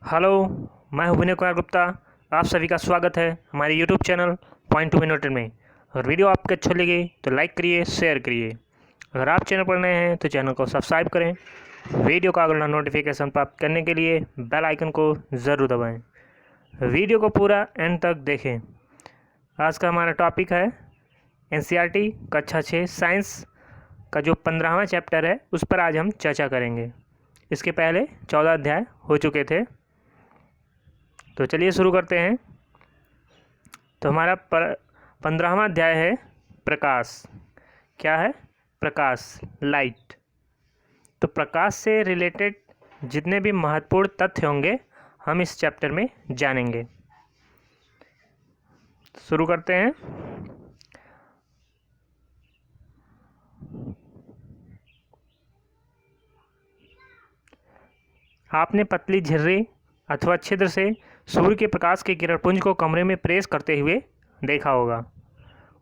Hello, मैं हूं विनय कुमार गुप्ता। आप सभी का स्वागत है हमारे YouTube channel point two minute में। अगर वीडियो आपको अच्छी लगे तो लाइक करिए, शेयर करिए। अगर आप चैनल पर नए हैं तो चैनल को सब्सक्राइब करें। वीडियो का अगला नोटिफिकेशन प्राप्त करने के लिए बेल आइकन को ज़रूर दबाएं। वीडियो को पूरा एंड तक देखें। आज का हमारा टॉपिक है एनसीईआरटी कक्षा 6 साइंस का जो 15वां चैप्टर है उस पर आज हम चर्चा करेंगे। इसके पहले 14 अध्याय हो चुके थे। तो चलिए शुरू करते हैं। तो हमारा 15वां अध्याय है प्रकाश। क्या है? प्रकाश, लाइट। तो प्रकाश से रिलेटेड जितने भी महत्वपूर्ण तथ्य होंगे हम इस चैप्टर में जानेंगे। शुरू करते हैं। आपने पतली झिर्री अथवा छिद्र से सूर्य के प्रकाश के किरण पुंज को कमरे में प्रेस करते हुए देखा होगा।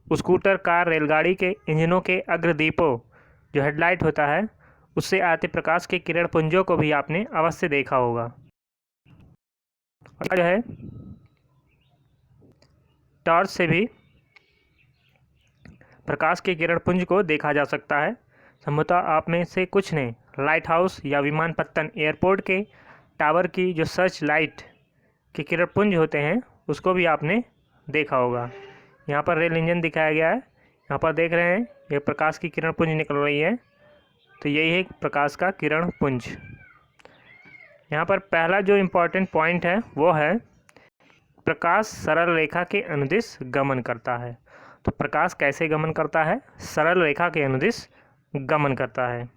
स्कूटर, कार, रेलगाड़ी के इंजनों के अग्रदीपों जो हेडलाइट होता है उससे आते प्रकाश के किरण पुंजों को भी आपने अवश्य देखा होगा। और जो है टॉर्च से भी प्रकाश के किरण पुंज को देखा जा सकता है। संभवतः आप में से कुछ ने लाइट हाउस या विमानपत्तन एयरपोर्ट के टावर की जो सर्च लाइट के किरण पुंज होते हैं उसको भी आपने देखा होगा। यहाँ पर रेल इंजन दिखाया गया है। यहाँ पर देख रहे हैं ये प्रकाश की किरण पुंज निकल रही है। तो यही है प्रकाश का किरण पुंज। यहाँ पर पहला जो इम्पोर्टेंट पॉइंट है वो है प्रकाश सरल रेखा के अनुदिश गमन करता है। तो प्रकाश कैसे गमन करता है? सरल रेखा के अनुदिश गमन करता है।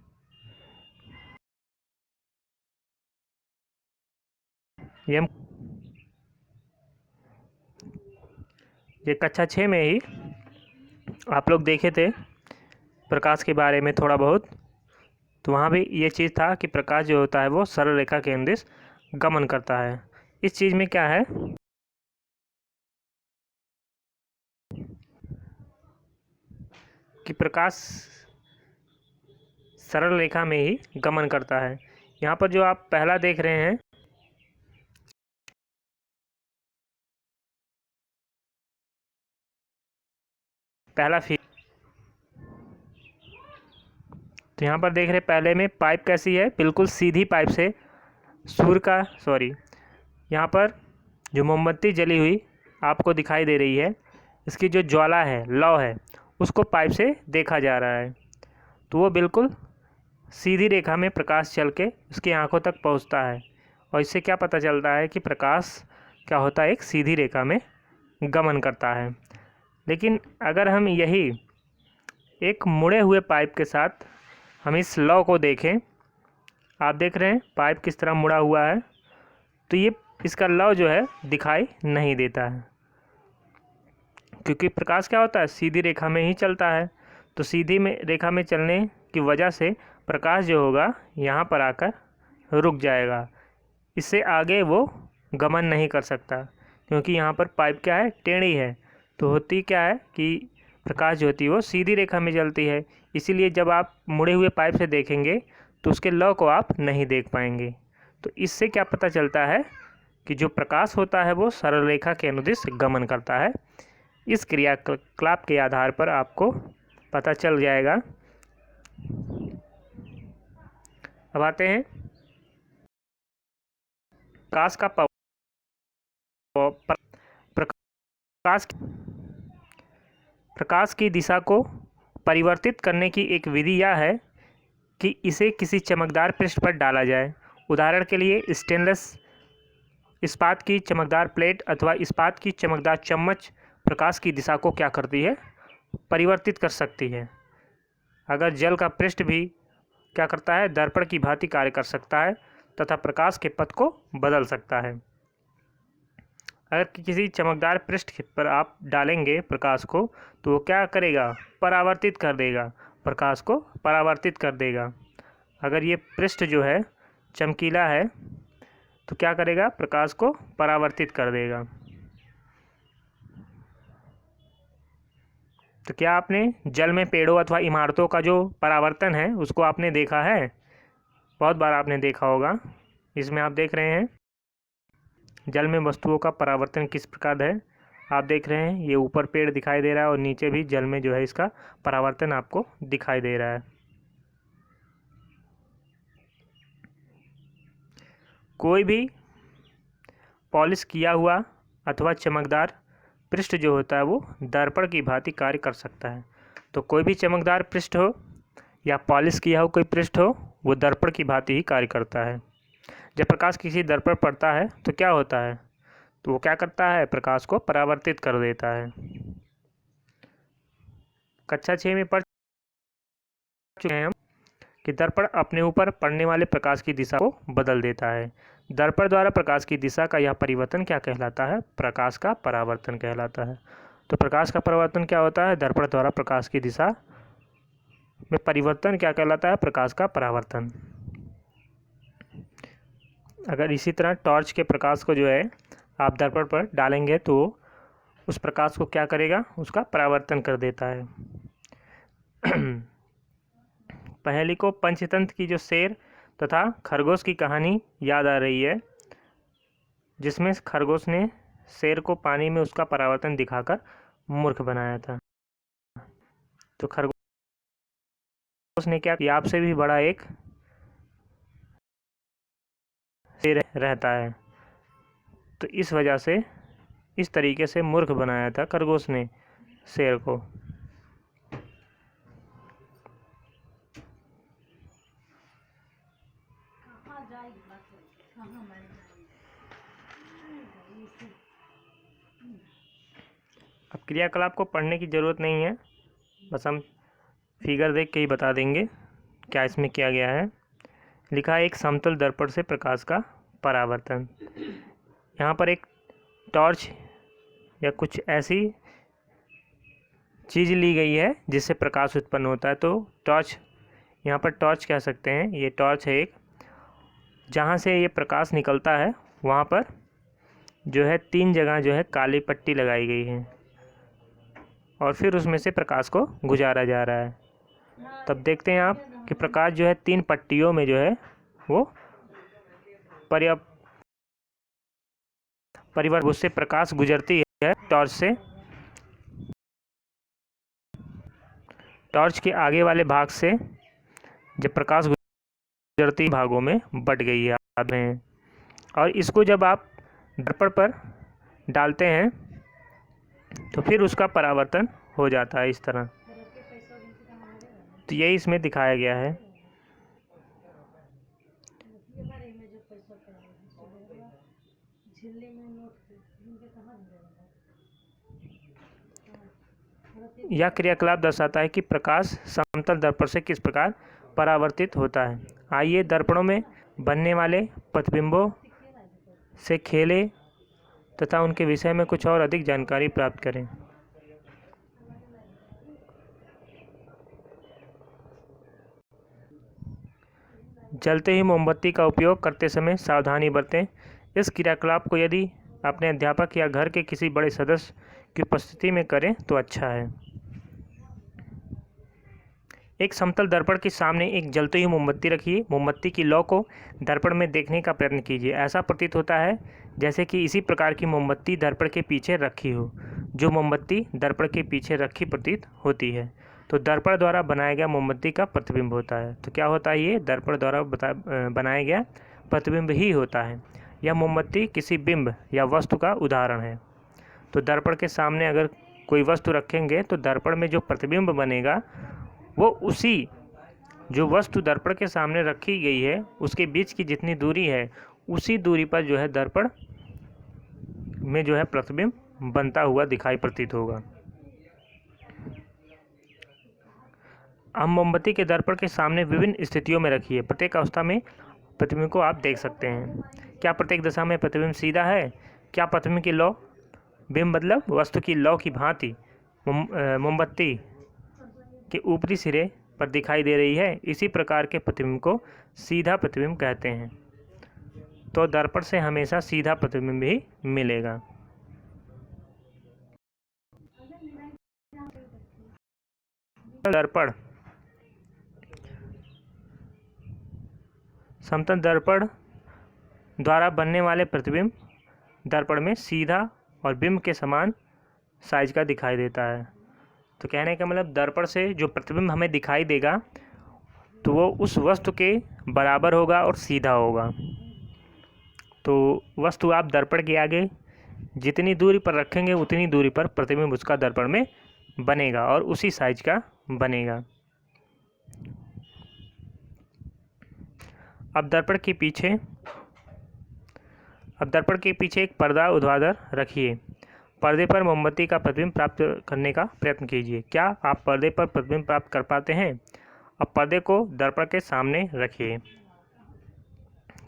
ये कक्षा 6 में ही आप लोग देखे थे प्रकाश के बारे में थोड़ा बहुत। तो वहाँ भी ये चीज़ था कि प्रकाश जो होता है वो सरल रेखा के अनुदिश गमन करता है। इस चीज़ में क्या है कि प्रकाश सरल रेखा में ही गमन करता है। यहाँ पर जो आप पहला देख रहे हैं पहला तो यहाँ पर देख रहे पहले में पाइप कैसी है, बिल्कुल सीधी पाइप से सूर्य का यहाँ पर जो मोमबत्ती जली हुई आपको दिखाई दे रही है, इसकी जो ज्वाला है, लौ है, उसको पाइप से देखा जा रहा है। तो वो बिल्कुल सीधी रेखा में प्रकाश चल के उसकी आंखों तक पहुंचता है। और इससे क्या पता चलता है कि प्रकाश क्या होता है, एक सीधी रेखा में गमन करता है। लेकिन अगर हम यही एक मुड़े हुए पाइप के साथ हम इस लौ को देखें, आप देख रहे हैं पाइप किस तरह मुड़ा हुआ है, तो ये इसका लौ जो है दिखाई नहीं देता है, क्योंकि प्रकाश क्या होता है, सीधी रेखा में ही चलता है। तो सीधी में रेखा में चलने की वजह से प्रकाश जो होगा यहाँ पर आकर रुक जाएगा। इससे आगे वो गमन नहीं कर सकता, क्योंकि यहाँ पर पाइप क्या है, टेढ़ी है। तो होती क्या है कि प्रकाश जो होती है वो सीधी रेखा में चलती है। इसीलिए जब आप मुड़े हुए पाइप से देखेंगे तो उसके लौ को आप नहीं देख पाएंगे। तो इससे क्या पता चलता है कि जो प्रकाश होता है वो सरल रेखा के अनुदिश गमन करता है। इस क्रियाकलाप के आधार पर आपको पता चल जाएगा। अब आते हैं प्रकाश का प्रकाश की दिशा को परिवर्तित करने की एक विधि यह है कि इसे किसी चमकदार पृष्ठ पर डाला जाए। उदाहरण के लिए स्टेनलेस इस्पात की चमकदार प्लेट अथवा इस्पात की चमकदार चम्मच प्रकाश की दिशा को क्या करती है, परिवर्तित कर सकती है। अगर जल का पृष्ठ भी क्या करता है, दर्पण की भांति कार्य कर सकता है तथा प्रकाश के पथ को बदल सकता है। अगर किसी चमकदार पृष्ठ पर आप डालेंगे प्रकाश को तो वो क्या करेगा, परावर्तित कर देगा, प्रकाश को परावर्तित कर देगा। अगर ये पृष्ठ जो है चमकीला है तो क्या करेगा, प्रकाश को परावर्तित कर देगा। तो क्या आपने जल में पेड़ों अथवा इमारतों का जो परावर्तन है उसको आपने देखा है? बहुत बार आपने देखा होगा। इसमें आप देख रहे हैं जल में वस्तुओं का परावर्तन किस प्रकार है। आप देख रहे हैं ये ऊपर पेड़ दिखाई दे रहा है और नीचे भी जल में जो है इसका परावर्तन आपको दिखाई दे रहा है। कोई भी पॉलिश किया हुआ अथवा चमकदार पृष्ठ जो होता है वो दर्पण की भांति कार्य कर सकता है। तो कोई भी चमकदार पृष्ठ हो या पॉलिश किया हो कोई पृष्ठ हो, वो दर्पण की भांति ही कार्य करता है। जब प्रकाश किसी दर्पण पर पड़ता है तो क्या होता है, तो वो क्या करता है, प्रकाश को परावर्तित कर देता है। कक्षा 6 में पढ़ चुके हैं हम कि दर्पण अपने ऊपर पड़ने वाले प्रकाश की दिशा को बदल देता है। दर्पण द्वारा प्रकाश की दिशा का यह परिवर्तन क्या कहलाता है, प्रकाश का परावर्तन कहलाता है। तो प्रकाश का परावर्तन क्या होता है, दर्पण द्वारा प्रकाश की दिशा में परिवर्तन क्या कहलाता है, प्रकाश का परावर्तन। अगर इसी तरह टॉर्च के प्रकाश को जो है आप दर्पण पर डालेंगे तो उस प्रकाश को क्या करेगा, उसका परावर्तन कर देता है। पहेली को पंचतंत्र की जो शेर तथा खरगोश की कहानी याद आ रही है, जिसमें खरगोश ने शेर को पानी में उसका परावर्तन दिखाकर मूर्ख बनाया था। तो खरगोश ने क्या किया, आपसे भी बड़ा एक शेर रहता है, तो इस वजह से इस तरीके से मूर्ख बनाया था खरगोश ने शेर को। अब क्रियाकलाप को पढ़ने की ज़रूरत नहीं है, बस हम फिगर देख के ही बता देंगे क्या इसमें किया गया है। लिखा है एक समतल दर्पण से प्रकाश का परावर्तन। यहाँ पर एक टॉर्च या कुछ ऐसी चीज़ ली गई है जिससे प्रकाश उत्पन्न होता है। तो टॉर्च, यहाँ पर टॉर्च कह सकते हैं, ये टॉर्च है एक, जहाँ से ये प्रकाश निकलता है वहाँ पर जो है 3 जगह जो है काली पट्टी लगाई गई है और फिर उसमें से प्रकाश को गुजारा जा रहा है। तब देखते हैं आप कि प्रकाश जो है 3 पट्टियों में जो है वो परिवर्तन, उससे प्रकाश गुजरती है टॉर्च से। टॉर्च के आगे वाले भाग से जब प्रकाश गुजरती भागों में बट गई है आप हैं, और इसको जब आप दर्पण पर डालते हैं तो फिर उसका परावर्तन हो जाता है इस तरह। तो यही इसमें दिखाया गया है। यह क्रियाकलाप दर्शाता है कि प्रकाश समतल दर्पण से किस प्रकार परावर्तित होता है। आइए दर्पणों में बनने वाले प्रतिबिंबों से खेलें तथा उनके विषय में कुछ और अधिक जानकारी प्राप्त करें। जलते ही मोमबत्ती का उपयोग करते समय सावधानी बरतें। इस क्रियाकलाप को यदि अपने अध्यापक या घर के किसी बड़े सदस्य की उपस्थिति में करें तो अच्छा है। एक समतल दर्पण के सामने एक जलती हुई मोमबत्ती रखिए। मोमबत्ती की लौ को दर्पण में देखने का प्रयत्न कीजिए। ऐसा प्रतीत होता है जैसे कि इसी प्रकार की मोमबत्ती दर्पण के पीछे रखी हो। जो मोमबत्ती दर्पण के पीछे रखी प्रतीत होती है तो दर्पण द्वारा बनाया गया मोमबत्ती का प्रतिबिंब होता है। तो क्या होता है, ये दर्पण द्वारा बनाया गया प्रतिबिंब ही होता है। यह मोमबत्ती किसी बिंब या वस्तु का उदाहरण है। तो दर्पण के सामने अगर कोई वस्तु रखेंगे तो दर्पण में जो प्रतिबिंब बनेगा वो उसी जो वस्तु दर्पण के सामने रखी गई है उसके बीच की जितनी दूरी है उसी दूरी पर जो है दर्पण में जो है प्रतिबिंब बनता हुआ दिखाई प्रतीत होगा। हम मोमबत्ती के दर्पण के सामने विभिन्न स्थितियों में रखिए। प्रत्येक अवस्था में प्रतिबिंब को आप देख सकते हैं। क्या प्रत्येक दशा में प्रतिबिंब सीधा है, क्या प्रतिबिंब की लौ, बिंब मतलब वस्तु की लौ की भांति मोमबत्ती के ऊपरी सिरे पर दिखाई दे रही है। इसी प्रकार के प्रतिबिंब को सीधा प्रतिबिंब कहते हैं। तो दर्पण से हमेशा सीधा प्रतिबिंब ही मिलेगा। दर्पण, समतल दर्पण द्वारा बनने वाले प्रतिबिंब दर्पण में सीधा और बिंब के समान साइज का दिखाई देता है। तो कहने का मतलब दर्पण से जो प्रतिबिंब हमें दिखाई देगा तो वो उस वस्तु के बराबर होगा और सीधा होगा। तो वस्तु आप दर्पण के आगे जितनी दूरी पर रखेंगे उतनी दूरी पर प्रतिबिंब उसका दर्पण में बनेगा और उसी साइज का बनेगा। अब दर्पण के पीछे एक पर्दा ऊर्ध्वाधर रखिए। पर्दे पर मोमबत्ती का प्रतिबिंब प्राप्त करने का प्रयत्न कीजिए। क्या आप पर्दे पर प्रतिबिंब प्राप्त कर पाते हैं? अब पर्दे को दर्पण के सामने रखिए।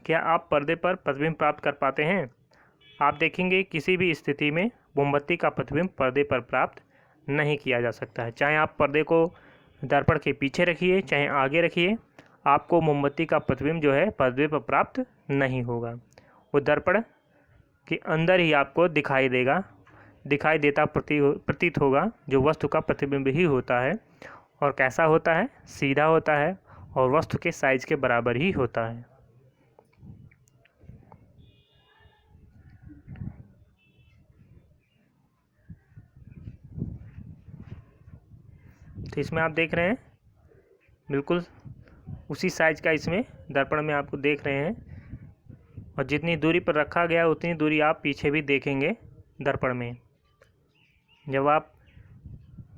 क्या आप पर्दे पर प्रतिबिंब प्राप्त कर पाते हैं? आप देखेंगे किसी भी स्थिति में मोमबत्ती का प्रतिबिंब पर्दे पर प्राप्त नहीं किया जा सकता है। चाहे आप पर्दे को दर्पण के पीछे रखिए चाहे आगे रखिए, आपको मोमबत्ती का प्रतिबिंब जो है पर्दे पर प्राप्त नहीं होगा। वो दर्पण के अंदर ही आपको दिखाई देता प्रतीत होगा, जो वस्तु का प्रतिबिंब ही होता है। और कैसा होता है? सीधा होता है और वस्तु के साइज के बराबर ही होता है। तो इसमें आप देख रहे हैं बिल्कुल उसी साइज का इसमें दर्पण में आपको देख रहे हैं, और जितनी दूरी पर रखा गया उतनी दूरी आप पीछे भी देखेंगे दर्पण में। जब आप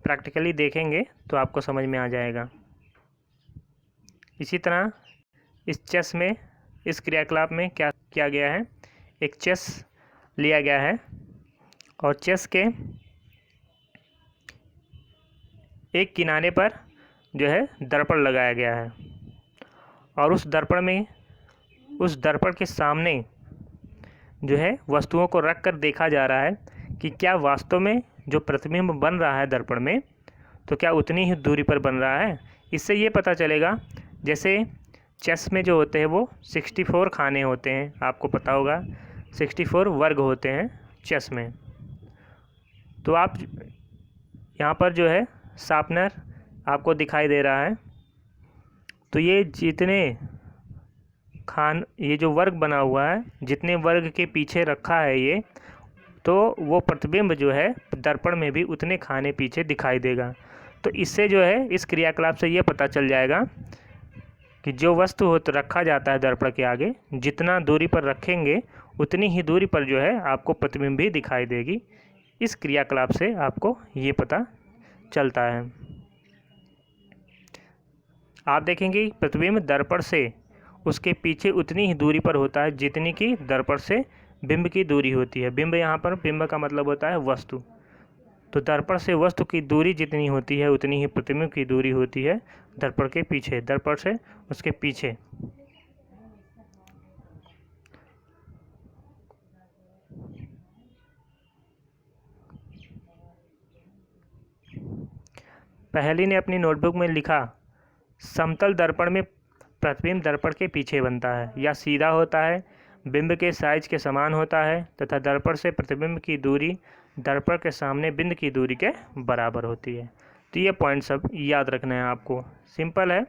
प्रैक्टिकली देखेंगे तो आपको समझ में आ जाएगा। इसी तरह इस चेस में, इस क्रियाकलाप में क्या किया गया है, एक चेस लिया गया है और चेस के एक किनारे पर जो है दर्पण लगाया गया है और उस दर्पण के सामने जो है वस्तुओं को रख कर देखा जा रहा है कि क्या वास्तव में जो प्रतिबिंब बन रहा है दर्पण में तो क्या उतनी ही दूरी पर बन रहा है। इससे ये पता चलेगा, जैसे चेस में जो होते हैं वो 64 खाने होते हैं, आपको पता होगा 64 वर्ग होते हैं चेस में। तो आप यहाँ पर जो है शार्पनर आपको दिखाई दे रहा है, तो ये ये जो वर्ग बना हुआ है, जितने वर्ग के पीछे रखा है ये, तो वो प्रतिबिंब जो है दर्पण में भी उतने खाने पीछे दिखाई देगा। तो इससे जो है इस क्रियाकलाप से ये पता चल जाएगा कि जो वस्तु रखा जाता है दर्पण के आगे, जितना दूरी पर रखेंगे उतनी ही दूरी पर जो है आपको प्रतिबिंब भी दिखाई देगी। इस क्रियाकलाप से आपको ये पता चलता है। आप देखेंगे प्रतिबिंब दर्पण से उसके पीछे उतनी ही दूरी पर होता है जितनी कि दर्पण से बिंब की दूरी होती है। बिंब यहाँ पर बिंब का मतलब होता है वस्तु। तो दर्पण से वस्तु की दूरी जितनी होती है उतनी ही प्रतिबिंब की दूरी होती है दर्पण के पीछे, दर्पण से उसके पीछे। पहेली ने अपनी नोटबुक में लिखा, समतल दर्पण में प्रतिबिंब दर्पण के पीछे बनता है या सीधा होता है, बिंब के साइज के समान होता है तथा दर्पण से प्रतिबिंब की दूरी दर्पण के सामने बिंब की दूरी के बराबर होती है। तो ये पॉइंट सब याद रखना है आपको। सिंपल है,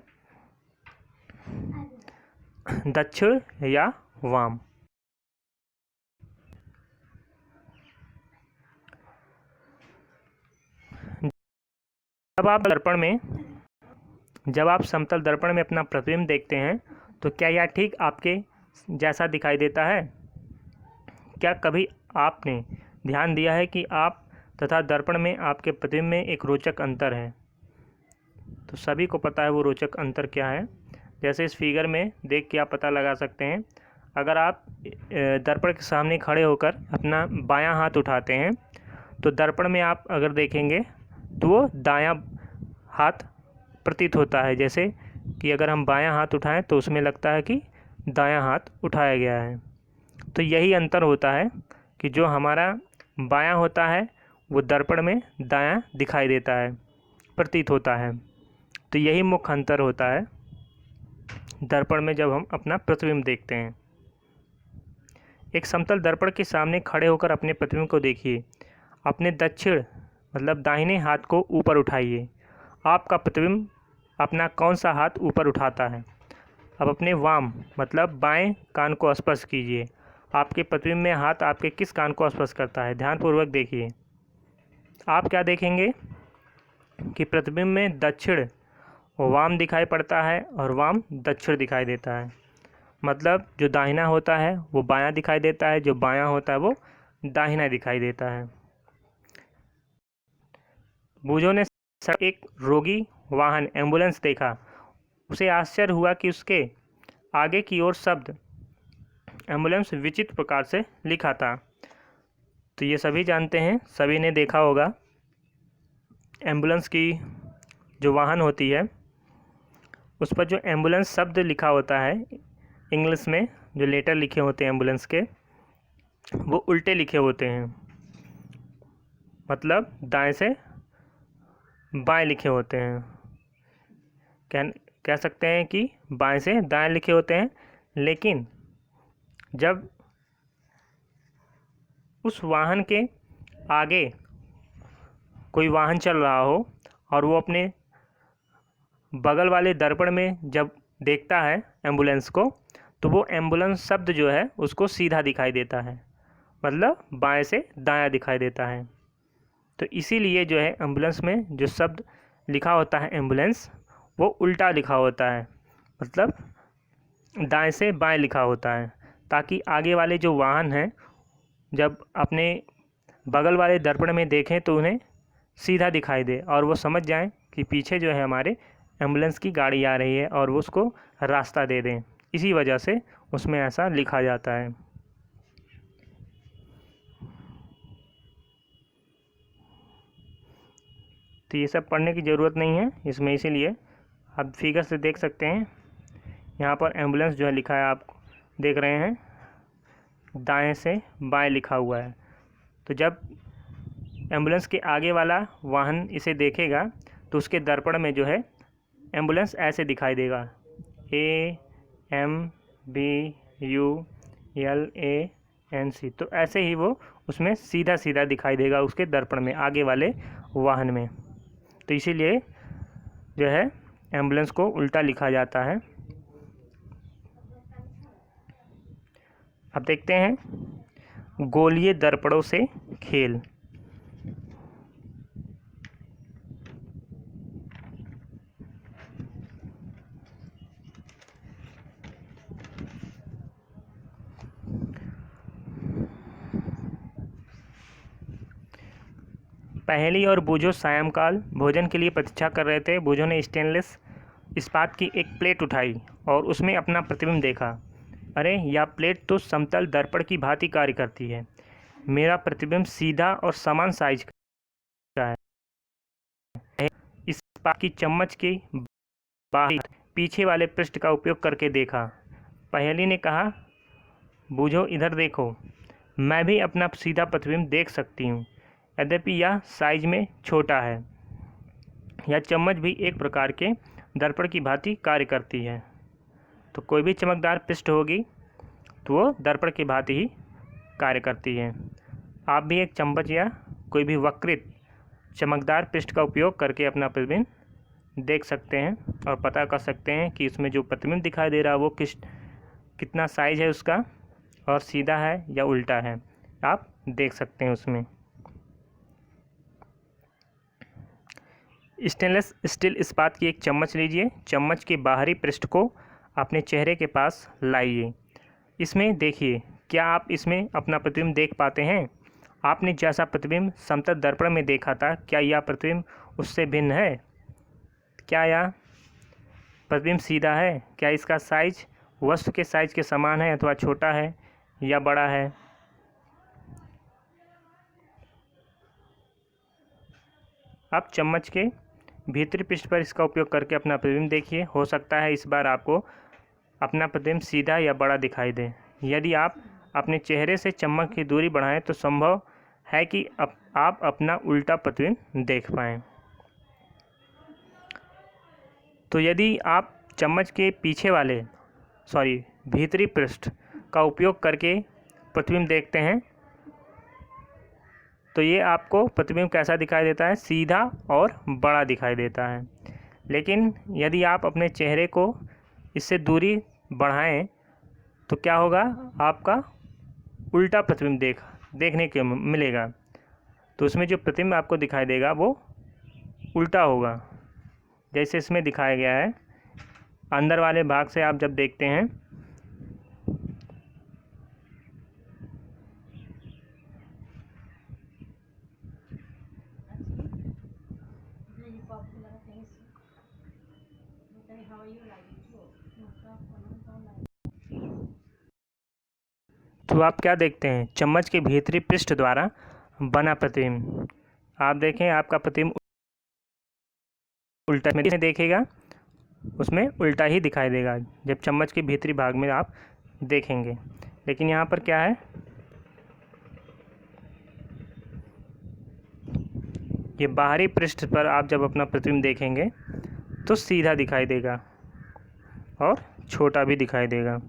दक्षिण या वाम। जब आप समतल दर्पण में अपना प्रतिबिंब देखते हैं तो क्या यह ठीक आपके जैसा दिखाई देता है? क्या कभी आपने ध्यान दिया है कि आप तथा दर्पण में आपके प्रतिबिंब में एक रोचक अंतर है? तो सभी को पता है वो रोचक अंतर क्या है। जैसे इस फिगर में देख के आप पता लगा सकते हैं, अगर आप दर्पण के सामने खड़े होकर अपना बायां हाथ उठाते हैं तो दर्पण में आप अगर देखेंगे तो वो दायां हाथ प्रतीत होता है। जैसे कि अगर हम बायां हाथ उठाएं तो उसमें लगता है कि दायां हाथ उठाया गया है। तो यही अंतर होता है कि जो हमारा बायां होता है वो दर्पण में दायां दिखाई देता है, प्रतीत होता है। तो यही मुख्य अंतर होता है दर्पण में जब हम अपना प्रतिबिंब देखते हैं। एक समतल दर्पण के सामने खड़े होकर अपने प्रतिबिंब को देखिए। अपने दक्षिण मतलब दाहिने हाथ को ऊपर उठाइए। आपका प्रतिबिंब अपना कौन सा हाथ ऊपर उठाता है? अब अपने वाम मतलब बाएं कान को स्पर्श कीजिए। आपके प्रतिबिंब में हाथ आपके किस कान को स्पर्श करता है? ध्यानपूर्वक देखिए। आप क्या देखेंगे कि प्रतिबिंब में दक्षिण वाम दिखाई पड़ता है और वाम दक्षिण दिखाई देता है। मतलब जो दाहिना होता है वो बायां दिखाई देता है, जो बायां होता है वो दाहिना दिखाई देता है। बूझों ने एक रोगी वाहन एम्बुलेंस देखा। उसे आश्चर्य हुआ कि उसके आगे की ओर शब्द एम्बुलेंस विचित्र प्रकार से लिखा था। तो ये सभी जानते हैं, सभी ने देखा होगा एम्बुलेंस की जो वाहन होती है उस पर जो एम्बुलेंस शब्द लिखा होता है इंग्लिश में, जो लेटर लिखे होते हैं एम्बुलेंस के, वो उल्टे लिखे होते हैं। मतलब दाएं से बाएं लिखे होते हैं। कह सकते हैं कि बाएं से दाएं लिखे होते हैं। लेकिन जब उस वाहन के आगे कोई वाहन चल रहा हो और वो अपने बगल वाले दर्पण में जब देखता है एम्बुलेंस को, तो वो एम्बुलेंस शब्द जो है उसको सीधा दिखाई देता है, मतलब बाएं से दायां दिखाई देता है। तो इसीलिए जो है एम्बुलेंस में जो शब्द लिखा होता है एम्बुलेंस, वो उल्टा लिखा होता है, मतलब दाएं से बाएं लिखा होता है, ताकि आगे वाले जो वाहन हैं जब अपने बगल वाले दर्पण में देखें तो उन्हें सीधा दिखाई दे और वो समझ जाएं कि पीछे जो है हमारे एम्बुलेंस की गाड़ी आ रही है और वो उसको रास्ता दे दें। इसी वजह से उसमें ऐसा लिखा जाता है। तो ये सब पढ़ने की ज़रूरत नहीं है इसमें, इसीलिए आप फिगर से देख सकते हैं। यहाँ पर एम्बुलेंस जो है लिखा है, आप देख रहे हैं दाएं से बाएं लिखा हुआ है। तो जब एम्बुलेंस के आगे वाला वाहन इसे देखेगा तो उसके दर्पण में जो है एम्बुलेंस ऐसे दिखाई देगा, AMBULANC। तो ऐसे ही वो उसमें सीधा सीधा दिखाई देगा उसके दर्पण में, आगे वाले वाहन में। तो इसीलिए जो है एम्बुलेंस को उल्टा लिखा जाता है। अब देखते हैं गोलीय दर्पणों से खेल। पहेली और बूझो सायंकाल भोजन के लिए प्रतीक्षा कर रहे थे। बूझो ने स्टेनलेस इस्पात की एक प्लेट उठाई और उसमें अपना प्रतिबिंब देखा। अरे यह प्लेट तो समतल दर्पण की भांति कार्य करती है। मेरा प्रतिबिंब सीधा और समान साइज का है। इस्पात की चम्मच के बाहर पीछे वाले पृष्ठ का उपयोग करके देखा। पहेली ने कहा, बूझो इधर देखो, मैं भी अपना सीधा प्रतिबिंब देख सकती हूँ, यद्यपि यह साइज में छोटा है। यह चम्मच भी एक प्रकार के दर्पण की भांति कार्य करती है। तो कोई भी चमकदार पृष्ठ होगी तो वो दर्पण की भांति ही कार्य करती है। आप भी एक चम्मच या कोई भी वक्रित चमकदार पृष्ठ का उपयोग करके अपना प्रतिबिंब देख सकते हैं और पता कर सकते हैं कि उसमें जो प्रतिबिंब दिखाई दे रहा है वो कितना साइज है उसका, और सीधा है या उल्टा है, आप देख सकते हैं उसमें। स्टेनलेस स्टील इस्पात की एक चम्मच लीजिए। चम्मच के बाहरी पृष्ठ को अपने चेहरे के पास लाइए। इसमें देखिए, क्या आप इसमें अपना प्रतिबिंब देख पाते हैं? आपने जैसा प्रतिबिंब समतल दर्पण में देखा था, क्या यह प्रतिबिंब उससे भिन्न है? क्या यह प्रतिबिंब सीधा है? क्या इसका साइज वस्तु के साइज के समान है अथवा छोटा है या बड़ा है? आप चम्मच के भीतरी पृष्ठ पर इसका उपयोग करके अपना प्रतिबिंब देखिए। हो सकता है इस बार आपको अपना प्रतिबिंब सीधा या बड़ा दिखाई दे। यदि आप अपने चेहरे से चम्मच की दूरी बढ़ाएं तो संभव है कि आप अपना उल्टा प्रतिबिंब देख पाएँ। तो यदि आप चम्मच के भीतरी पृष्ठ का उपयोग करके प्रतिबिंब देखते हैं तो ये आपको प्रतिबिंब कैसा दिखाई देता है? सीधा और बड़ा दिखाई देता है। लेकिन यदि आप अपने चेहरे को इससे दूरी बढ़ाएं तो क्या होगा? आपका उल्टा प्रतिबिंब देखने को मिलेगा। तो उसमें जो प्रतिबिंब आपको दिखाई देगा वो उल्टा होगा, जैसे इसमें दिखाया गया है। अंदर वाले भाग से आप जब देखते हैं तो आप क्या देखते हैं, चम्मच के भीतरी पृष्ठ द्वारा बना प्रतिबिंब। आप देखें आपका प्रतिबिंब उल्टा में देखेगा, उसमें उल्टा ही दिखाई देगा जब चम्मच के भीतरी भाग में आप देखेंगे। लेकिन यहाँ पर क्या है, ये बाहरी पृष्ठ पर आप जब अपना प्रतिबिंब देखेंगे तो सीधा दिखाई देगा और छोटा भी दिखाई देगा।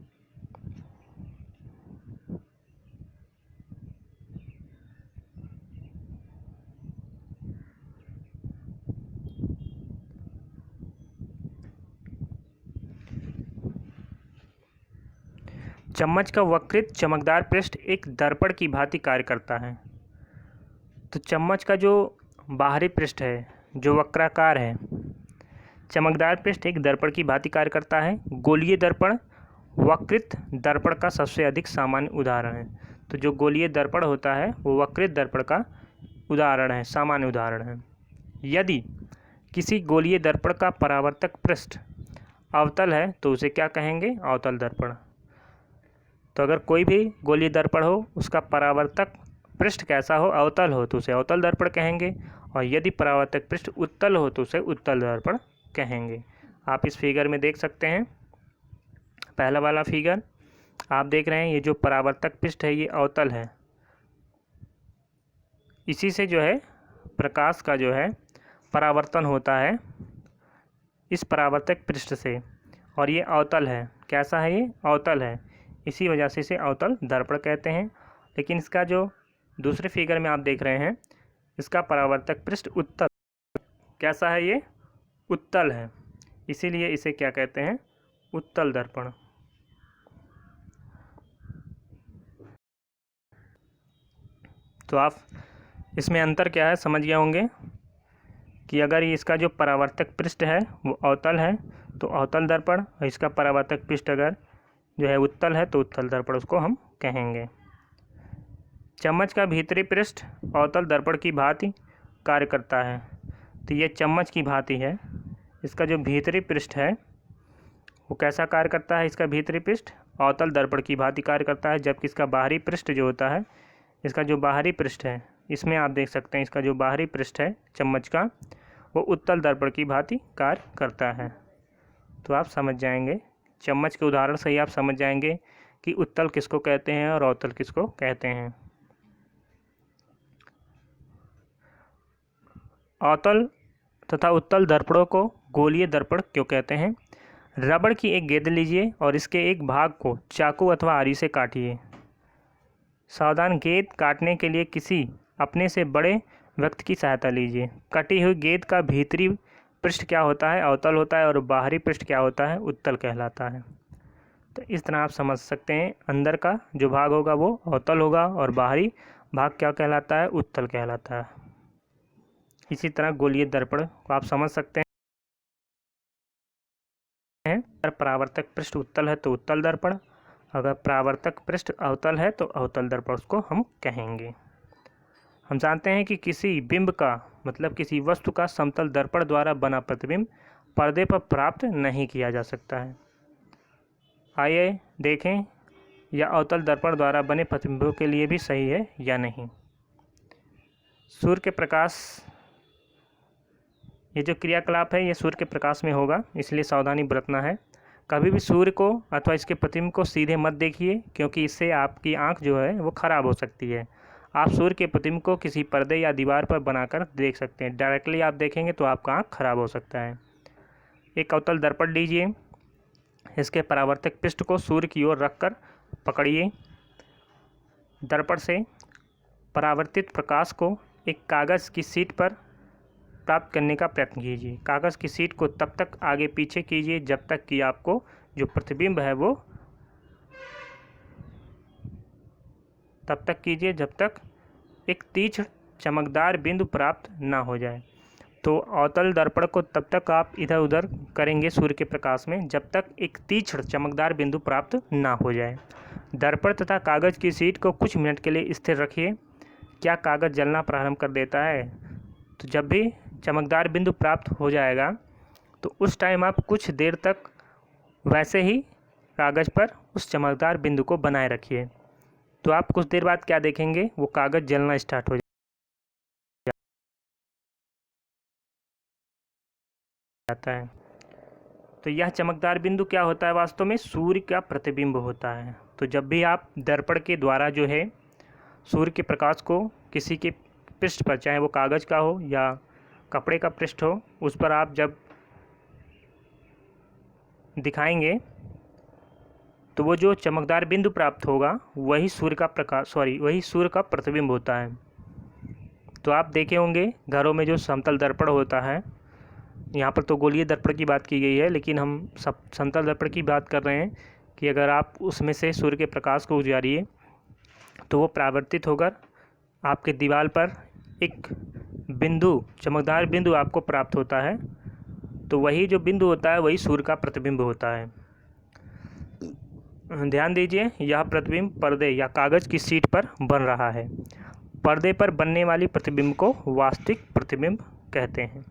चम्मच का वक्रित चमकदार पृष्ठ एक दर्पण की भांति कार्य करता है। तो चम्मच का जो बाहरी पृष्ठ है जो वक्राकार है, चमकदार पृष्ठ एक दर्पण की भांति कार्य करता है। गोलीय दर्पण वक्रित दर्पण का सबसे अधिक सामान्य उदाहरण है। तो जो गोलीय दर्पण होता है वो वक्रित दर्पण का उदाहरण है, सामान्य उदाहरण है। यदि किसी गोलीय दर्पण का परावर्तक पृष्ठ अवतल है तो उसे क्या कहेंगे, अवतल दर्पण। तो अगर कोई भी गोलीय दर्पण हो उसका परावर्तक पृष्ठ कैसा हो, अवतल हो, तो उसे अवतल दर्पण कहेंगे। और यदि परावर्तक पृष्ठ उत्तल हो तो उसे उत्तल दर्पण कहेंगे। आप इस फिगर में देख सकते हैं, पहला वाला फिगर आप देख रहे हैं, ये जो परावर्तक पृष्ठ है ये अवतल है। इसी से जो है प्रकाश का जो है परावर्तन होता है इस परावर्तक पृष्ठ से, और ये अवतल है। कैसा है, ये अवतल है, इसी वजह से इसे अवतल दर्पण कहते हैं। लेकिन इसका जो दूसरे फिगर में आप देख रहे हैं, इसका परावर्तक पृष्ठ उत्तल, कैसा है, ये उत्तल है, इसीलिए इसे क्या कहते हैं, उत्तल दर्पण। तो आप इसमें अंतर क्या है समझ गए होंगे कि अगर इसका जो परावर्तक पृष्ठ है वो अवतल है तो अवतल दर्पण, और इसका परावर्तक पृष्ठ अगर जो है उत्तल है तो उत्तल दर्पण उसको हम कहेंगे। चम्मच का भीतरी पृष्ठ अवतल दर्पण की भांति कार्य करता है। तो ये चम्मच की भांति है, इसका जो भीतरी पृष्ठ है वो कैसा कार्य करता है, इसका भीतरी पृष्ठ अवतल दर्पण की भांति कार्य करता है। जबकि इसका बाहरी पृष्ठ जो होता है, इसका जो बाहरी पृष्ठ है, इसमें आप देख सकते हैं इसका जो बाहरी पृष्ठ है चम्मच का वो उत्तल दर्पण की भांति कार्य करता है। तो आप समझ जाएंगे, चम्मच के उदाहरण से ही आप समझ जाएंगे कि उत्तल किसको कहते हैं और अवतल किसको कहते हैं। अवतल तथा उत्तल दर्पणों को गोलीय दर्पण क्यों कहते हैं। रबड़ की एक गेंद लीजिए और इसके एक भाग को चाकू अथवा आरी से काटिए। सावधान, गेंद काटने के लिए किसी अपने से बड़े व्यक्ति की सहायता लीजिए। कटी हुई गेंद का भीतरी पृष्ठ क्या होता है, अवतल होता है, और बाहरी पृष्ठ क्या होता है, उत्तल कहलाता है। तो इस तरह आप समझ सकते हैं, अंदर का जो भाग होगा वो अवतल होगा और बाहरी भाग क्या कहलाता है, उत्तल कहलाता है। इसी तरह गोलीय दर्पण को आप समझ सकते हैं, अगर परावर्तक पृष्ठ उत्तल है तो उत्तल दर्पण, अगर परावर्तक पृष्ठ अवतल है तो अवतल दर्पण उसको हम कहेंगे। हम जानते हैं कि किसी बिंब का मतलब किसी वस्तु का समतल दर्पण द्वारा बना प्रतिबिंब पर्दे पर प्राप्त नहीं किया जा सकता है। आइए देखें यह अवतल दर्पण द्वारा बने प्रतिबिंबों के लिए भी सही है या नहीं। सूर्य के प्रकाश, ये जो क्रियाकलाप है ये सूर्य के प्रकाश में होगा, इसलिए सावधानी बरतना है। कभी भी सूर्य को अथवा इसके प्रतिबिंब को सीधे मत देखिए, क्योंकि इससे आपकी आंख जो है वो ख़राब हो सकती है। आप सूर्य के प्रतिबिंब को किसी पर्दे या दीवार पर बनाकर देख सकते हैं। डायरेक्टली आप देखेंगे तो आपका आंख खराब हो सकता है। एक अवतल दर्पण लीजिए, इसके परावर्तक पृष्ठ को सूर्य की ओर रखकर पकड़िए। दर्पण से परावर्तित प्रकाश को एक कागज़ की शीट पर प्राप्त करने का प्रयत्न कीजिए। कागज़ की शीट को तब तक आगे पीछे कीजिए जब तक कि आपको जो प्रतिबिंब है वो तब तक कीजिए जब तक एक तीक्ष्ण चमकदार बिंदु प्राप्त ना हो जाए। तो अवतल दर्पण को तब तक आप इधर उधर करेंगे सूर्य के प्रकाश में जब तक एक तीक्ष्ण चमकदार बिंदु प्राप्त ना हो जाए। दर्पण तथा कागज़ की शीट को कुछ मिनट के लिए स्थिर रखिए। क्या कागज़ जलना प्रारंभ कर देता है? तो जब भी चमकदार बिंदु प्राप्त हो जाएगा तो उस टाइम आप कुछ देर तक वैसे ही कागज़ पर उस चमकदार बिंदु को बनाए रखिए। तो आप कुछ देर बाद क्या देखेंगे, वो कागज़ जलना स्टार्ट हो जाता है। तो यह चमकदार बिंदु क्या होता है? वास्तव में सूर्य का प्रतिबिंब होता है। तो जब भी आप दर्पण के द्वारा जो है सूर्य के प्रकाश को किसी के पृष्ठ पर, चाहे वो कागज़ का हो या कपड़े का पृष्ठ हो, उस पर आप जब दिखाएंगे तो वो जो चमकदार बिंदु प्राप्त होगा वही सूर्य का प्रतिबिंब होता है। तो आप देखे होंगे घरों में जो समतल दर्पण होता है, यहाँ पर तो गोलीय दर्पण की बात की गई है, लेकिन हम सब समतल दर्पण की बात कर रहे हैं कि अगर आप उसमें से सूर्य के प्रकाश को गुजारिए तो वो परावर्तित होकर आपके दीवार पर एक बिंदु, चमकदार बिंदु आपको प्राप्त होता है। तो वही जो बिंदु होता है वही सूर्य का प्रतिबिंब होता है। ध्यान दीजिए, यह प्रतिबिंब पर्दे या कागज़ की शीट पर बन रहा है। पर्दे पर बनने वाली प्रतिबिंब को वास्तविक प्रतिबिंब कहते हैं।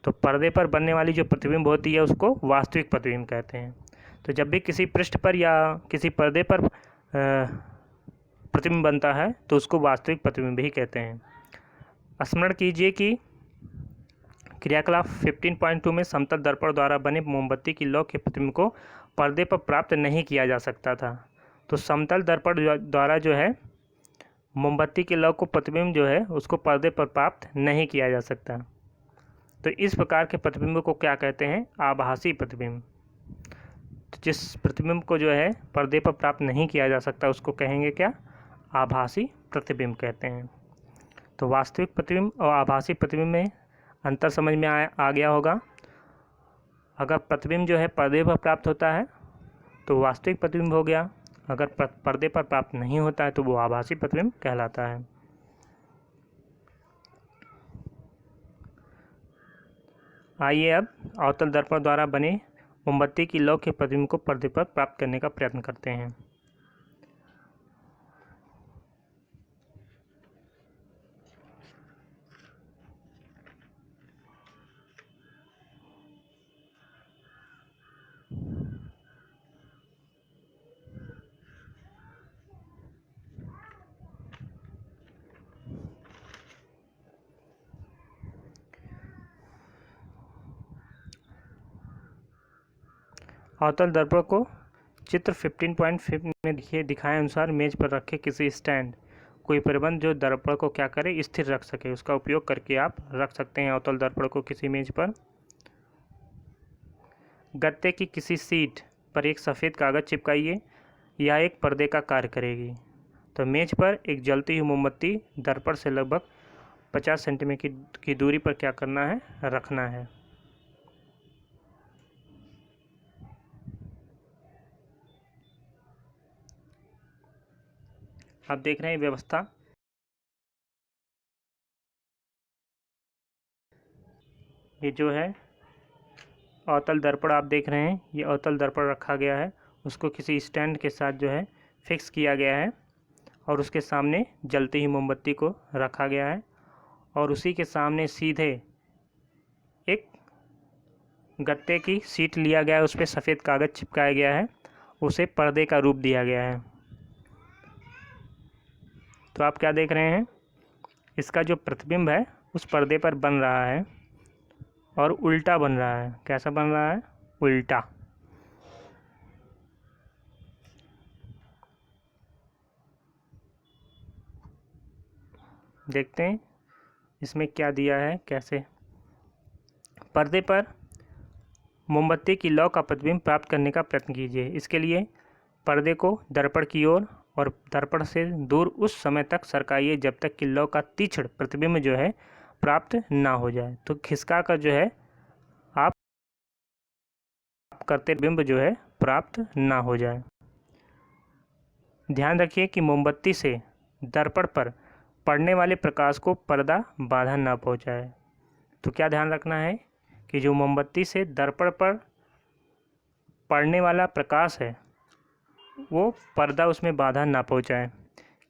तो पर्दे पर बनने वाली जो प्रतिबिंब होती है उसको वास्तविक प्रतिबिंब कहते हैं। तो जब भी किसी पृष्ठ पर या किसी पर्दे पर प्रतिबिंब बनता है तो उसको वास्तविक प्रतिबिंब ही कहते हैं। स्मरण कीजिए कि क्रियाकलाप 15.2 में समतल दर्पण द्वारा बने मोमबत्ती की लौ के प्रतिबिंब को पर्दे पर प्राप्त नहीं किया जा सकता था। तो समतल दर्पण द्वारा जो है मोमबत्ती की लौ को प्रतिबिंब जो है उसको पर्दे पर प्राप्त नहीं किया जा सकता। तो इस प्रकार के प्रतिबिंब को क्या कहते हैं? आभासी प्रतिबिंब। तो जिस प्रतिबिंब को जो है पर्दे पर प्राप्त नहीं किया जा सकता उसको कहेंगे क्या? आभासी प्रतिबिंब कहते हैं। तो वास्तविक प्रतिबिंब और आभासी प्रतिबिंब में अंतर समझ में आ गया होगा। अगर प्रतिबिंब जो है पर्दे पर प्राप्त होता है तो वास्तविक प्रतिबिंब हो गया, अगर पर्दे पर प्राप्त नहीं होता है तो वो आभासी प्रतिबिंब कहलाता है। आइए अब अवतल दर्पण द्वारा बने मोमबत्ती की लौ के प्रतिबिंब को पर्दे पर प्राप्त करने का प्रयत्न करते हैं। अवतल दर्पण को चित्र 15.5 में दिखाए अनुसार मेज पर रखे किसी स्टैंड, कोई प्रबंध जो दर्पण को क्या करे, स्थिर रख सके, उसका उपयोग करके आप रख सकते हैं अवतल दर्पण को किसी मेज पर। गत्ते की किसी सीट पर एक सफ़ेद कागज़ चिपकाइए, यह एक पर्दे का कार्य करेगी। तो मेज पर एक जलती हुई मोमबत्ती दर्पण से लगभग 50 सेंटीमीटर की दूरी पर क्या करना है? रखना है। आप देख रहे हैं व्यवस्था। ये जो है अवतल दर्पण आप देख रहे हैं, ये अवतल दर्पण रखा गया है, उसको किसी स्टैंड के साथ जो है फिक्स किया गया है और उसके सामने जलती हुई मोमबत्ती को रखा गया है और उसी के सामने सीधे एक गत्ते की सीट लिया गया है, उस पर सफ़ेद कागज़ चिपकाया गया है, उसे पर्दे का रूप दिया गया है। तो आप क्या देख रहे हैं? इसका जो प्रतिबिंब है उस पर्दे पर बन रहा है और उल्टा बन रहा है। कैसा बन रहा है? उल्टा। देखते हैं इसमें क्या दिया है, कैसे। पर्दे पर मोमबत्ती की लौ का प्रतिबिंब प्राप्त करने का प्रयत्न कीजिए। इसके लिए पर्दे को दर्पण की ओर और दर्पण से दूर उस समय तक सरकाइए जब तक कि लौ का तीक्ष्ण प्रतिबिंब जो है प्राप्त ना हो जाए। तो खिसका कर जो है आप करते बिंब जो है प्राप्त ना हो जाए। ध्यान रखिए कि मोमबत्ती से दर्पण पर पड़ने वाले प्रकाश को पर्दा बाधा ना पहुंचाए। तो क्या ध्यान रखना है कि जो मोमबत्ती से दर्पण पर पड़ने वाला प्रकाश है वो पर्दा उसमें बाधा ना पहुंचाए।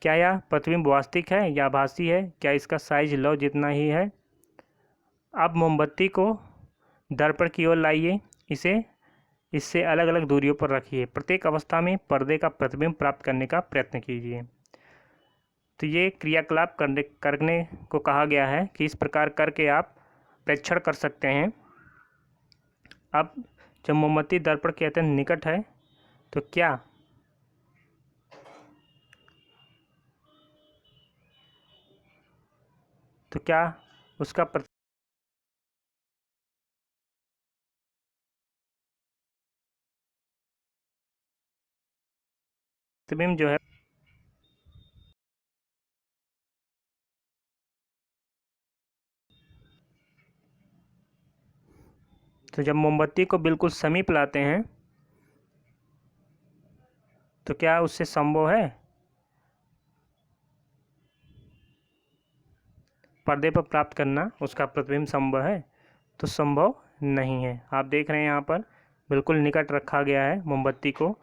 क्या यह प्रतिबिंब वास्तविक है या आभासी है? क्या इसका साइज लौ जितना ही है? अब मोमबत्ती को दर्पण की ओर लाइए, इसे इससे अलग अलग दूरियों पर रखिए। प्रत्येक अवस्था में पर्दे का प्रतिबिंब प्राप्त करने का प्रयत्न कीजिए। तो ये क्रियाकलाप करने को कहा गया है कि इस प्रकार करके आप प्रेक्षण कर सकते हैं। अब जब मोमबत्ती दर्पण के अत्यंत निकट है तो क्या उसका प्रतिबिंब जो है तो जब मोमबत्ती को बिल्कुल समीप लाते हैं तो क्या उससे संभव है पर्दे पर प्राप्त करना, उसका प्रतिबिंब संभव है? तो संभव नहीं है। आप देख रहे हैं यहाँ पर बिल्कुल निकट रखा गया है मोमबत्ती को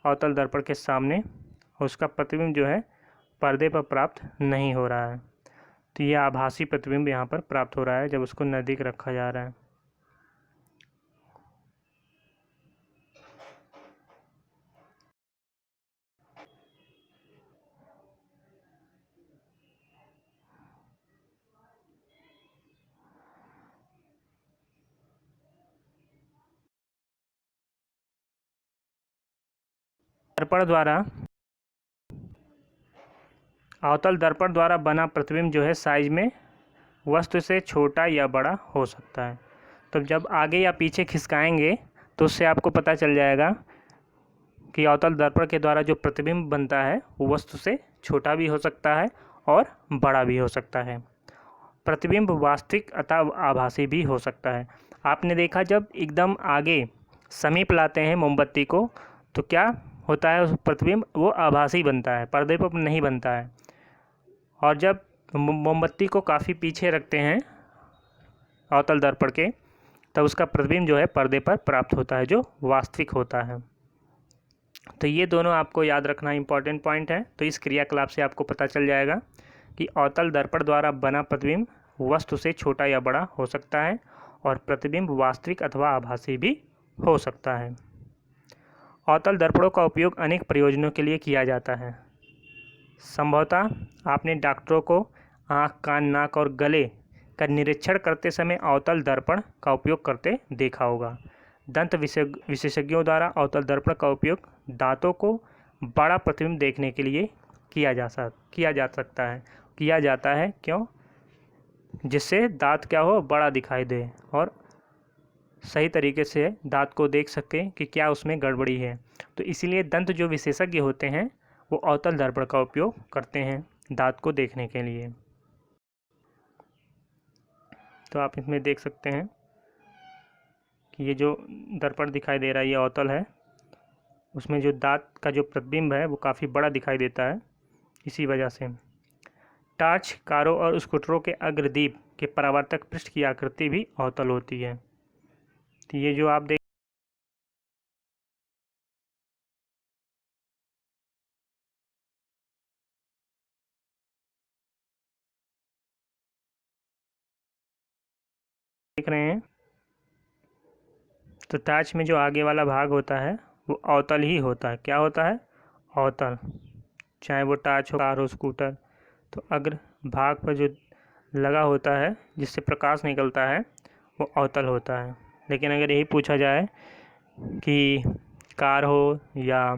अवतल दर्पण के सामने, और उसका प्रतिबिंब जो है पर्दे पर प्राप्त नहीं हो रहा है। तो ये आभासी प्रतिबिंब यहाँ पर प्राप्त हो रहा है जब उसको नज़दीक रखा जा रहा है। दर्पण द्वारा अवतल दर्पण द्वारा बना प्रतिबिंब जो है साइज में वस्तु से छोटा या बड़ा हो सकता है। तो जब आगे या पीछे खिसकाएंगे तो उससे आपको पता चल जाएगा कि अवतल दर्पण के द्वारा जो प्रतिबिंब बनता है वो वस्तु से छोटा भी हो सकता है और बड़ा भी हो सकता है। प्रतिबिंब वास्तविक अथवा आभासी भी हो सकता है। आपने देखा जब एकदम आगे समीप लाते हैं मोमबत्ती को तो क्या होता है, उस प्रतिबिंब वो आभासी बनता है, पर्दे पर नहीं बनता है। और जब मोमबत्ती को काफ़ी पीछे रखते हैं अवतल दर्पण के तब उसका प्रतिबिंब जो है पर्दे पर प्राप्त होता है जो वास्तविक होता है। तो ये दोनों आपको याद रखना इंपॉर्टेंट पॉइंट है। तो इस क्रियाकलाप से आपको पता चल जाएगा कि अवतल दर्पण द्वारा बना प्रतिबिंब वस्तु से छोटा या बड़ा हो सकता है और प्रतिबिंब वास्तविक अथवा आभासी भी हो सकता है। अवतल दर्पणों का उपयोग अनेक प्रयोजनों के लिए किया जाता है। संभवतः आपने डॉक्टरों को आँख, कान, नाक और गले का निरीक्षण करते समय अवतल दर्पण का उपयोग करते देखा होगा। दंत विशेषज्ञों द्वारा अवतल दर्पण का उपयोग दांतों को बड़ा प्रतिबिंब देखने के लिए किया जाता है। क्यों? जिससे दांत क्या हो, बड़ा दिखाई दे और सही तरीके से दांत को देख सकें कि क्या उसमें गड़बड़ी है। तो इसीलिए दंत जो विशेषज्ञ होते हैं वो अवतल दर्पण का उपयोग करते हैं दांत को देखने के लिए। तो आप इसमें देख सकते हैं कि ये जो दर्पण दिखाई दे रहा है ये अवतल है, उसमें जो दांत का जो प्रतिबिंब है वो काफ़ी बड़ा दिखाई देता है। इसी वजह से टार्च, कारों और स्कूटरों के अग्रदीप के परावर्तक पृष्ठ की आकृति भी अवतल होती है। तो ये जो आप देख रहे हैं तो टार्च में जो आगे वाला भाग होता है वो अवतल ही होता है। क्या होता है? अवतल। चाहे वो टार्च हो, कार हो, स्कूटर, तो अग्र भाग पर जो लगा होता है जिससे प्रकाश निकलता है वो अवतल होता है। लेकिन अगर यही पूछा जाए कि कार हो या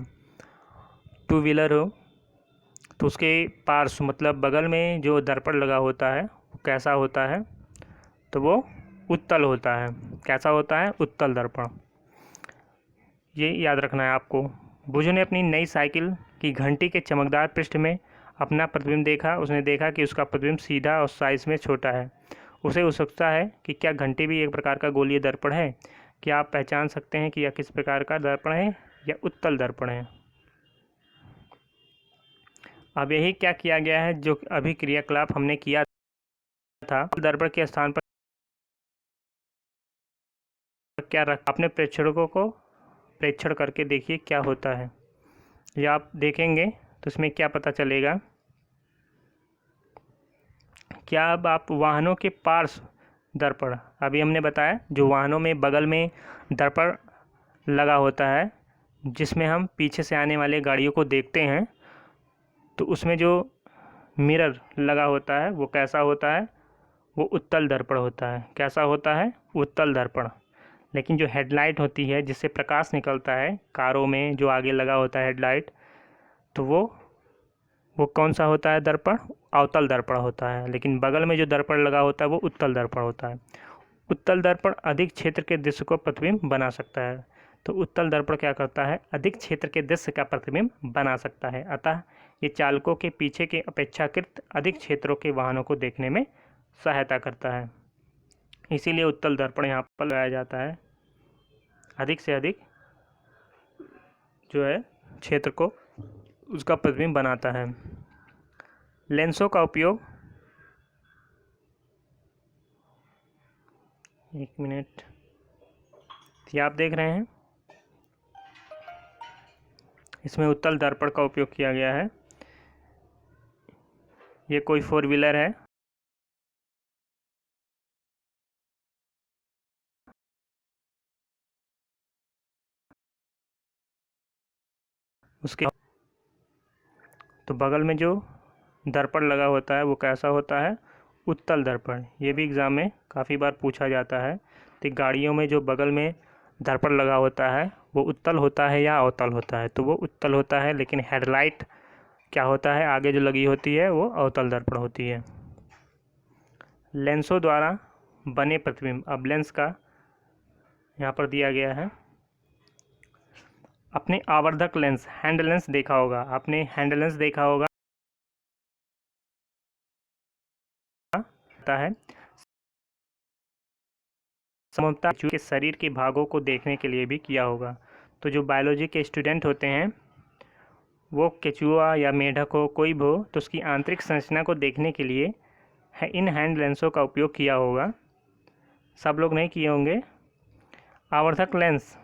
टू व्हीलर हो तो उसके पार्श्व मतलब बगल में जो दर्पण लगा होता है वो कैसा होता है? तो वो उत्तल होता है। कैसा होता है? उत्तल दर्पण। ये याद रखना है आपको। बुझू ने अपनी नई साइकिल की घंटी के चमकदार पृष्ठ में अपना प्रतिबिंब देखा। उसने देखा कि उसका प्रतिबिंब सीधा और साइज में छोटा है। उसे उत्सुकता है कि क्या घंटी भी एक प्रकार का गोलीय दर्पण है? क्या आप पहचान सकते हैं कि यह किस प्रकार का दर्पण है या उत्तल दर्पण है? अब यही क्या किया गया है, जो अभी क्रियाकलाप हमने किया था, दर्पण के स्थान पर क्या रख, अपने प्रेक्षकों को प्रेक्षण करके देखिए क्या होता है। ये आप देखेंगे तो इसमें क्या पता चलेगा। क्या अब आप वाहनों के पार्श्व दर्पण, अभी हमने बताया जो वाहनों में बगल में दर्पण लगा होता है जिसमें हम पीछे से आने वाले गाड़ियों को देखते हैं, तो उसमें जो मिरर लगा होता है वो कैसा होता है, वो उत्तल दर्पण होता है। कैसा होता है, उत्तल दर्पण। लेकिन जो हेडलाइट होती है जिससे प्रकाश निकलता है कारों में, जो आगे लगा होता है हेडलाइट, तो वो कौन सा होता है दर्पण, अवतल दर्पण होता है। लेकिन बगल में जो दर्पण लगा होता है वो उत्तल दर्पण होता है। उत्तल दर्पण अधिक क्षेत्र के दृश्य को प्रतिबिंब बना सकता है। तो उत्तल दर्पण क्या करता है, अधिक क्षेत्र के दृश्य का प्रतिबिंब बना सकता है। अतः ये चालकों के पीछे के अपेक्षाकृत अधिक क्षेत्रों के वाहनों को देखने में सहायता करता है। इसीलिए उत्तल दर्पण यहाँ पर लगाया जाता है, अधिक से अधिक जो है क्षेत्र को उसका प्रतिबिंब बनाता है। लेंसों का उपयोग, एक मिनट, ये आप देख रहे हैं इसमें उत्तल दर्पण का उपयोग किया गया है। ये कोई 4 व्हीलर है, उसके तो बगल में जो दर्पण लगा होता है वो कैसा होता है, उत्तल दर्पण। ये भी एग्ज़ाम में काफ़ी बार पूछा जाता है। तो गाड़ियों में जो बगल में दर्पण लगा होता है वो उत्तल होता है या अवतल होता है, तो वो उत्तल होता है। लेकिन हेडलाइट क्या होता है, आगे जो लगी होती है वो अवतल दर्पण होती है। लेंसों द्वारा बने प्रतिबिंब, अब लेंस का यहाँ पर दिया गया है। अपने आवर्धक लेंस, हैंड लेंस देखा होगा आपने, हैंड लेंस देखा होगा है समता के शरीर के भागों को देखने के लिए भी किया होगा। तो जो बायोलॉजी के स्टूडेंट होते हैं वो केचुआ या मेढक हो, कोई भी हो, तो उसकी आंतरिक संरचना को देखने के लिए इन हैंड लेंसों का उपयोग किया होगा। सब लोग नहीं किए होंगे। आवर्धक लेंस,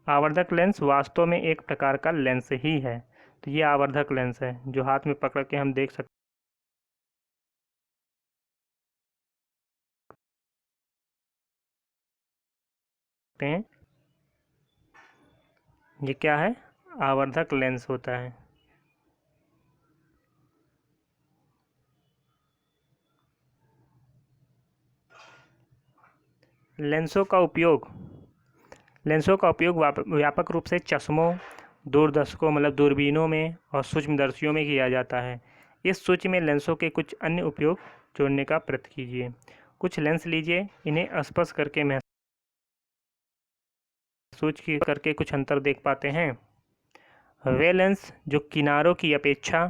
आवर्धक लेंस वास्तव में एक प्रकार का लेंस ही है। तो ये आवर्धक लेंस है जो हाथ में पकड़ के हम देख सकते हैं। ये क्या है, आवर्धक लेंस होता है। लेंसों का उपयोग, लेंसों का उपयोग व्यापक रूप से चश्मों, दूरदर्शकों मतलब दूरबीनों में और सूक्ष्मदर्शियों में किया जाता है। इस सूची में लेंसों के कुछ अन्य उपयोग जोड़ने का प्रयत्न कीजिए। कुछ लेंस लीजिए, इन्हें स्पर्श करके महसूस करके कुछ अंतर देख पाते हैं। वे लेंस जो किनारों की अपेक्षा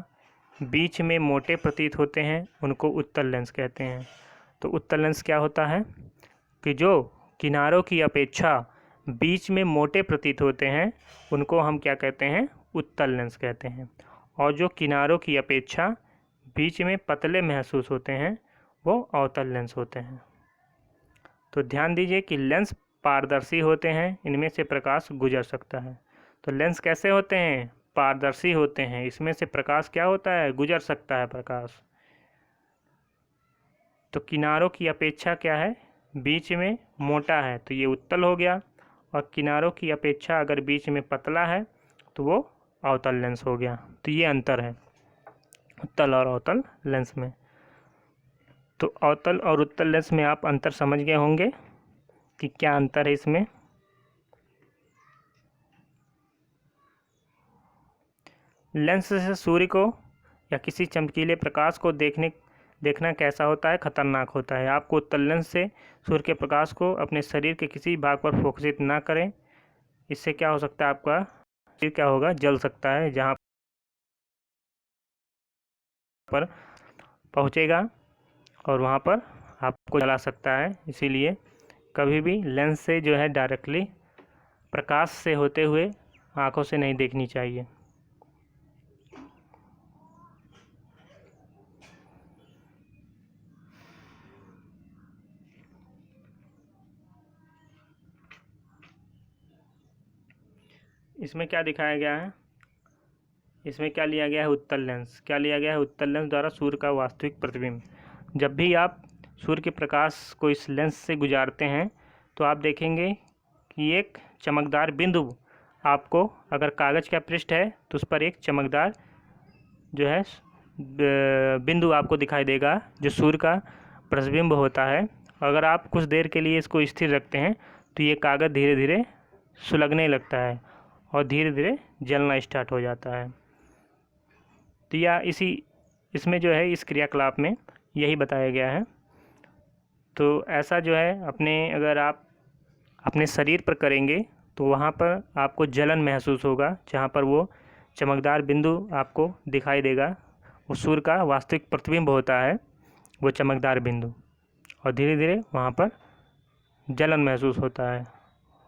बीच में मोटे प्रतीत होते हैं उनको उत्तल लेंस कहते हैं। तो उत्तल लेंस क्या होता है कि जो किनारों की अपेक्षा बीच में मोटे प्रतीत होते हैं उनको हम क्या कहते हैं, उत्तल लेंस कहते हैं। और जो किनारों की अपेक्षा बीच में पतले महसूस होते हैं वो अवतल लेंस होते हैं। तो ध्यान दीजिए कि लेंस पारदर्शी होते हैं, इनमें से प्रकाश गुजर सकता है। तो लेंस कैसे होते हैं, पारदर्शी होते हैं, इसमें से प्रकाश क्या होता है, गुजर सकता है प्रकाश। तो किनारों की अपेक्षा क्या है, बीच में मोटा है, तो ये उत्तल हो गया। और किनारों की अपेक्षा अगर बीच में पतला है तो वो अवतल लेंस हो गया। तो ये अंतर है उत्तल और अवतल लेंस में। तो अवतल और उत्तल लेंस में आप अंतर समझ गए होंगे कि क्या अंतर है इसमें। लेंस से सूर्य को या किसी चमकीले प्रकाश को देखना कैसा होता है, खतरनाक होता है। आपको उत्तल लेंस से सूर्य के प्रकाश को अपने शरीर के किसी भाग पर फोकसित ना करें, इससे क्या हो सकता है, आपका शरीर क्या होगा, जल सकता है, जहाँ पर पहुँचेगा और वहाँ पर आपको जला सकता है। इसीलिए कभी भी लेंस से जो है डायरेक्टली प्रकाश से होते हुए आँखों से नहीं देखनी चाहिए। इसमें क्या दिखाया गया है, इसमें क्या लिया गया है, उत्तल लेंस। क्या लिया गया है, उत्तल लेंस द्वारा सूर्य का वास्तविक प्रतिबिंब। जब भी आप सूर्य के प्रकाश को इस लेंस से गुजारते हैं तो आप देखेंगे कि एक चमकदार बिंदु आपको, अगर कागज़ का पृष्ठ है तो उस पर एक चमकदार जो है बिंदु आपको दिखाई देगा जो सूर्य का प्रतिबिंब होता है। अगर आप कुछ देर के लिए इसको स्थिर रखते हैं तो ये कागज़ धीरे धीरे सुलगने लगता है और धीरे धीरे जलना स्टार्ट हो जाता है। तो या इसमें जो है इस क्रियाकलाप में यही बताया गया है। तो ऐसा जो है अगर आप अपने शरीर पर करेंगे तो वहाँ पर आपको जलन महसूस होगा, जहाँ पर वो चमकदार बिंदु आपको दिखाई देगा, वो सूर्य का वास्तविक प्रतिबिंब होता है वो चमकदार बिंदु, और धीरे धीरे वहाँ पर जलन महसूस होता है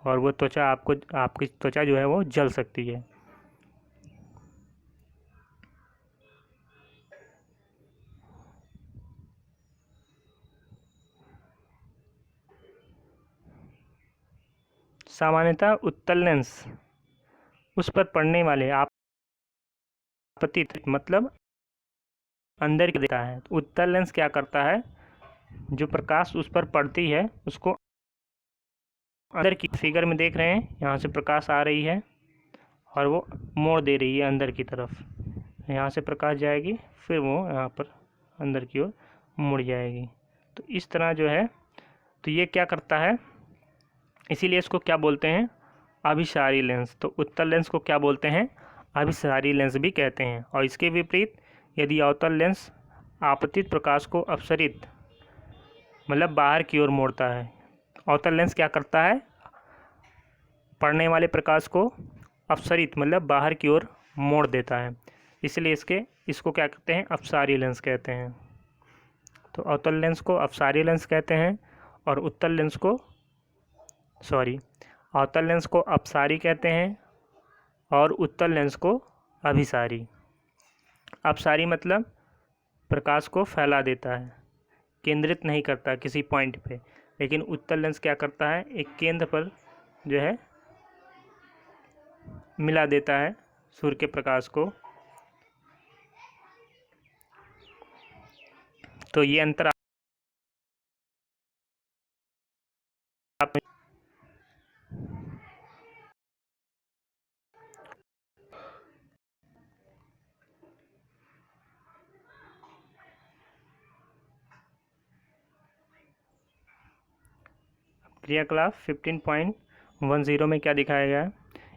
और वो आपकी त्वचा जो है वो जल सकती है। सामान्यतः उत्तल लेंस उस पर पड़ने वाले आपतित मतलब अंदर की देता है। उत्तल लेंस क्या करता है, जो प्रकाश उस पर पड़ती है उसको अंदर की, फिगर में देख रहे हैं यहाँ से प्रकाश आ रही है और वो मोड़ दे रही है अंदर की तरफ, यहाँ से प्रकाश जाएगी फिर वो यहाँ पर अंदर की ओर मुड़ जाएगी। तो इस तरह जो है, तो ये क्या करता है, इसीलिए इसको क्या बोलते हैं, अभिसारी लेंस। तो उत्तल लेंस को क्या बोलते हैं, अभिसारी लेंस भी कहते हैं। और इसके विपरीत यदि अवतल लेंस आपतित प्रकाश को अपसरित मतलब बाहर की ओर मोड़ता है, अवतल लेंस क्या करता है, पड़ने वाले प्रकाश को अपसरित मतलब बाहर की ओर मोड़ देता है, इसलिए इसको क्या कहते हैं, अपसारी लेंस कहते हैं। तो अवतल लेंस को अपसारी लेंस कहते हैं और उत्तल लेंस को अवतल लेंस को अपसारी कहते हैं और उत्तल लेंस को अभिसारी। अपसारी मतलब प्रकाश को फैला देता है, केंद्रित नहीं करता किसी पॉइंट पे, लेकिन उत्तल लेंस क्या करता है, एक केंद्र पर जो है मिला देता है सूर्य के प्रकाश को। तो ये अंतर आप क्रियाकलाप 15.10 में क्या दिखाया गया है,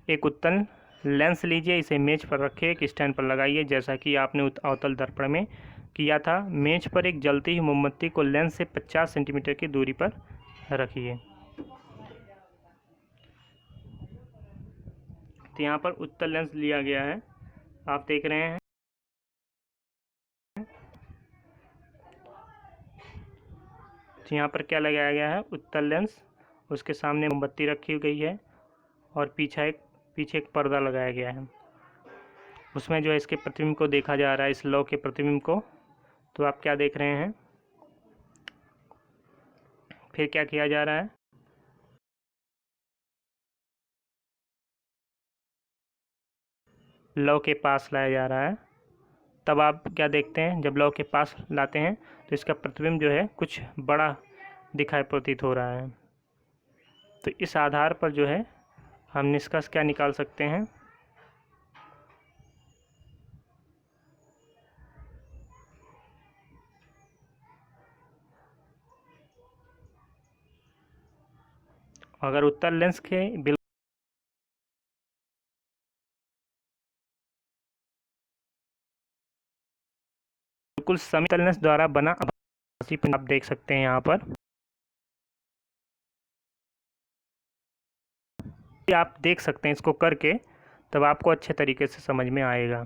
एक उत्तल लेंस लीजिए, इसे मेज पर रखिए, एक स्टैंड पर लगाइए, जैसा कि आपने अवतल दर्पण में किया था। मेज पर एक जलती हुई मोमबत्ती को लेंस से 50 सेंटीमीटर की दूरी पर रखिए। तो यहाँ पर उत्तल लेंस लिया गया है, आप देख रहे हैं। तो यहाँ पर क्या लगाया गया है, उत्तल लेंस, उसके सामने मोमबत्ती रखी गई है और पीछे एक पर्दा लगाया गया है, उसमें जो है इसके प्रतिबिंब को देखा जा रहा है, इस लौ के प्रतिबिंब को। तो आप क्या देख रहे हैं, फिर क्या किया जा रहा है, लौ के पास लाया जा रहा है। तब आप क्या देखते हैं, जब लौ के पास लाते हैं तो इसका प्रतिबिंब जो है कुछ बड़ा दिखाई प्रतीत हो रहा है। तो इस आधार पर जो है हम निष्कर्ष क्या निकाल सकते हैं, अगर उत्तल लेंस के बिल्कुल समतल लेंस द्वारा बना आभासी आप देख सकते हैं यहाँ पर, आप देख सकते हैं इसको करके, तब आपको अच्छे तरीके से समझ में आएगा।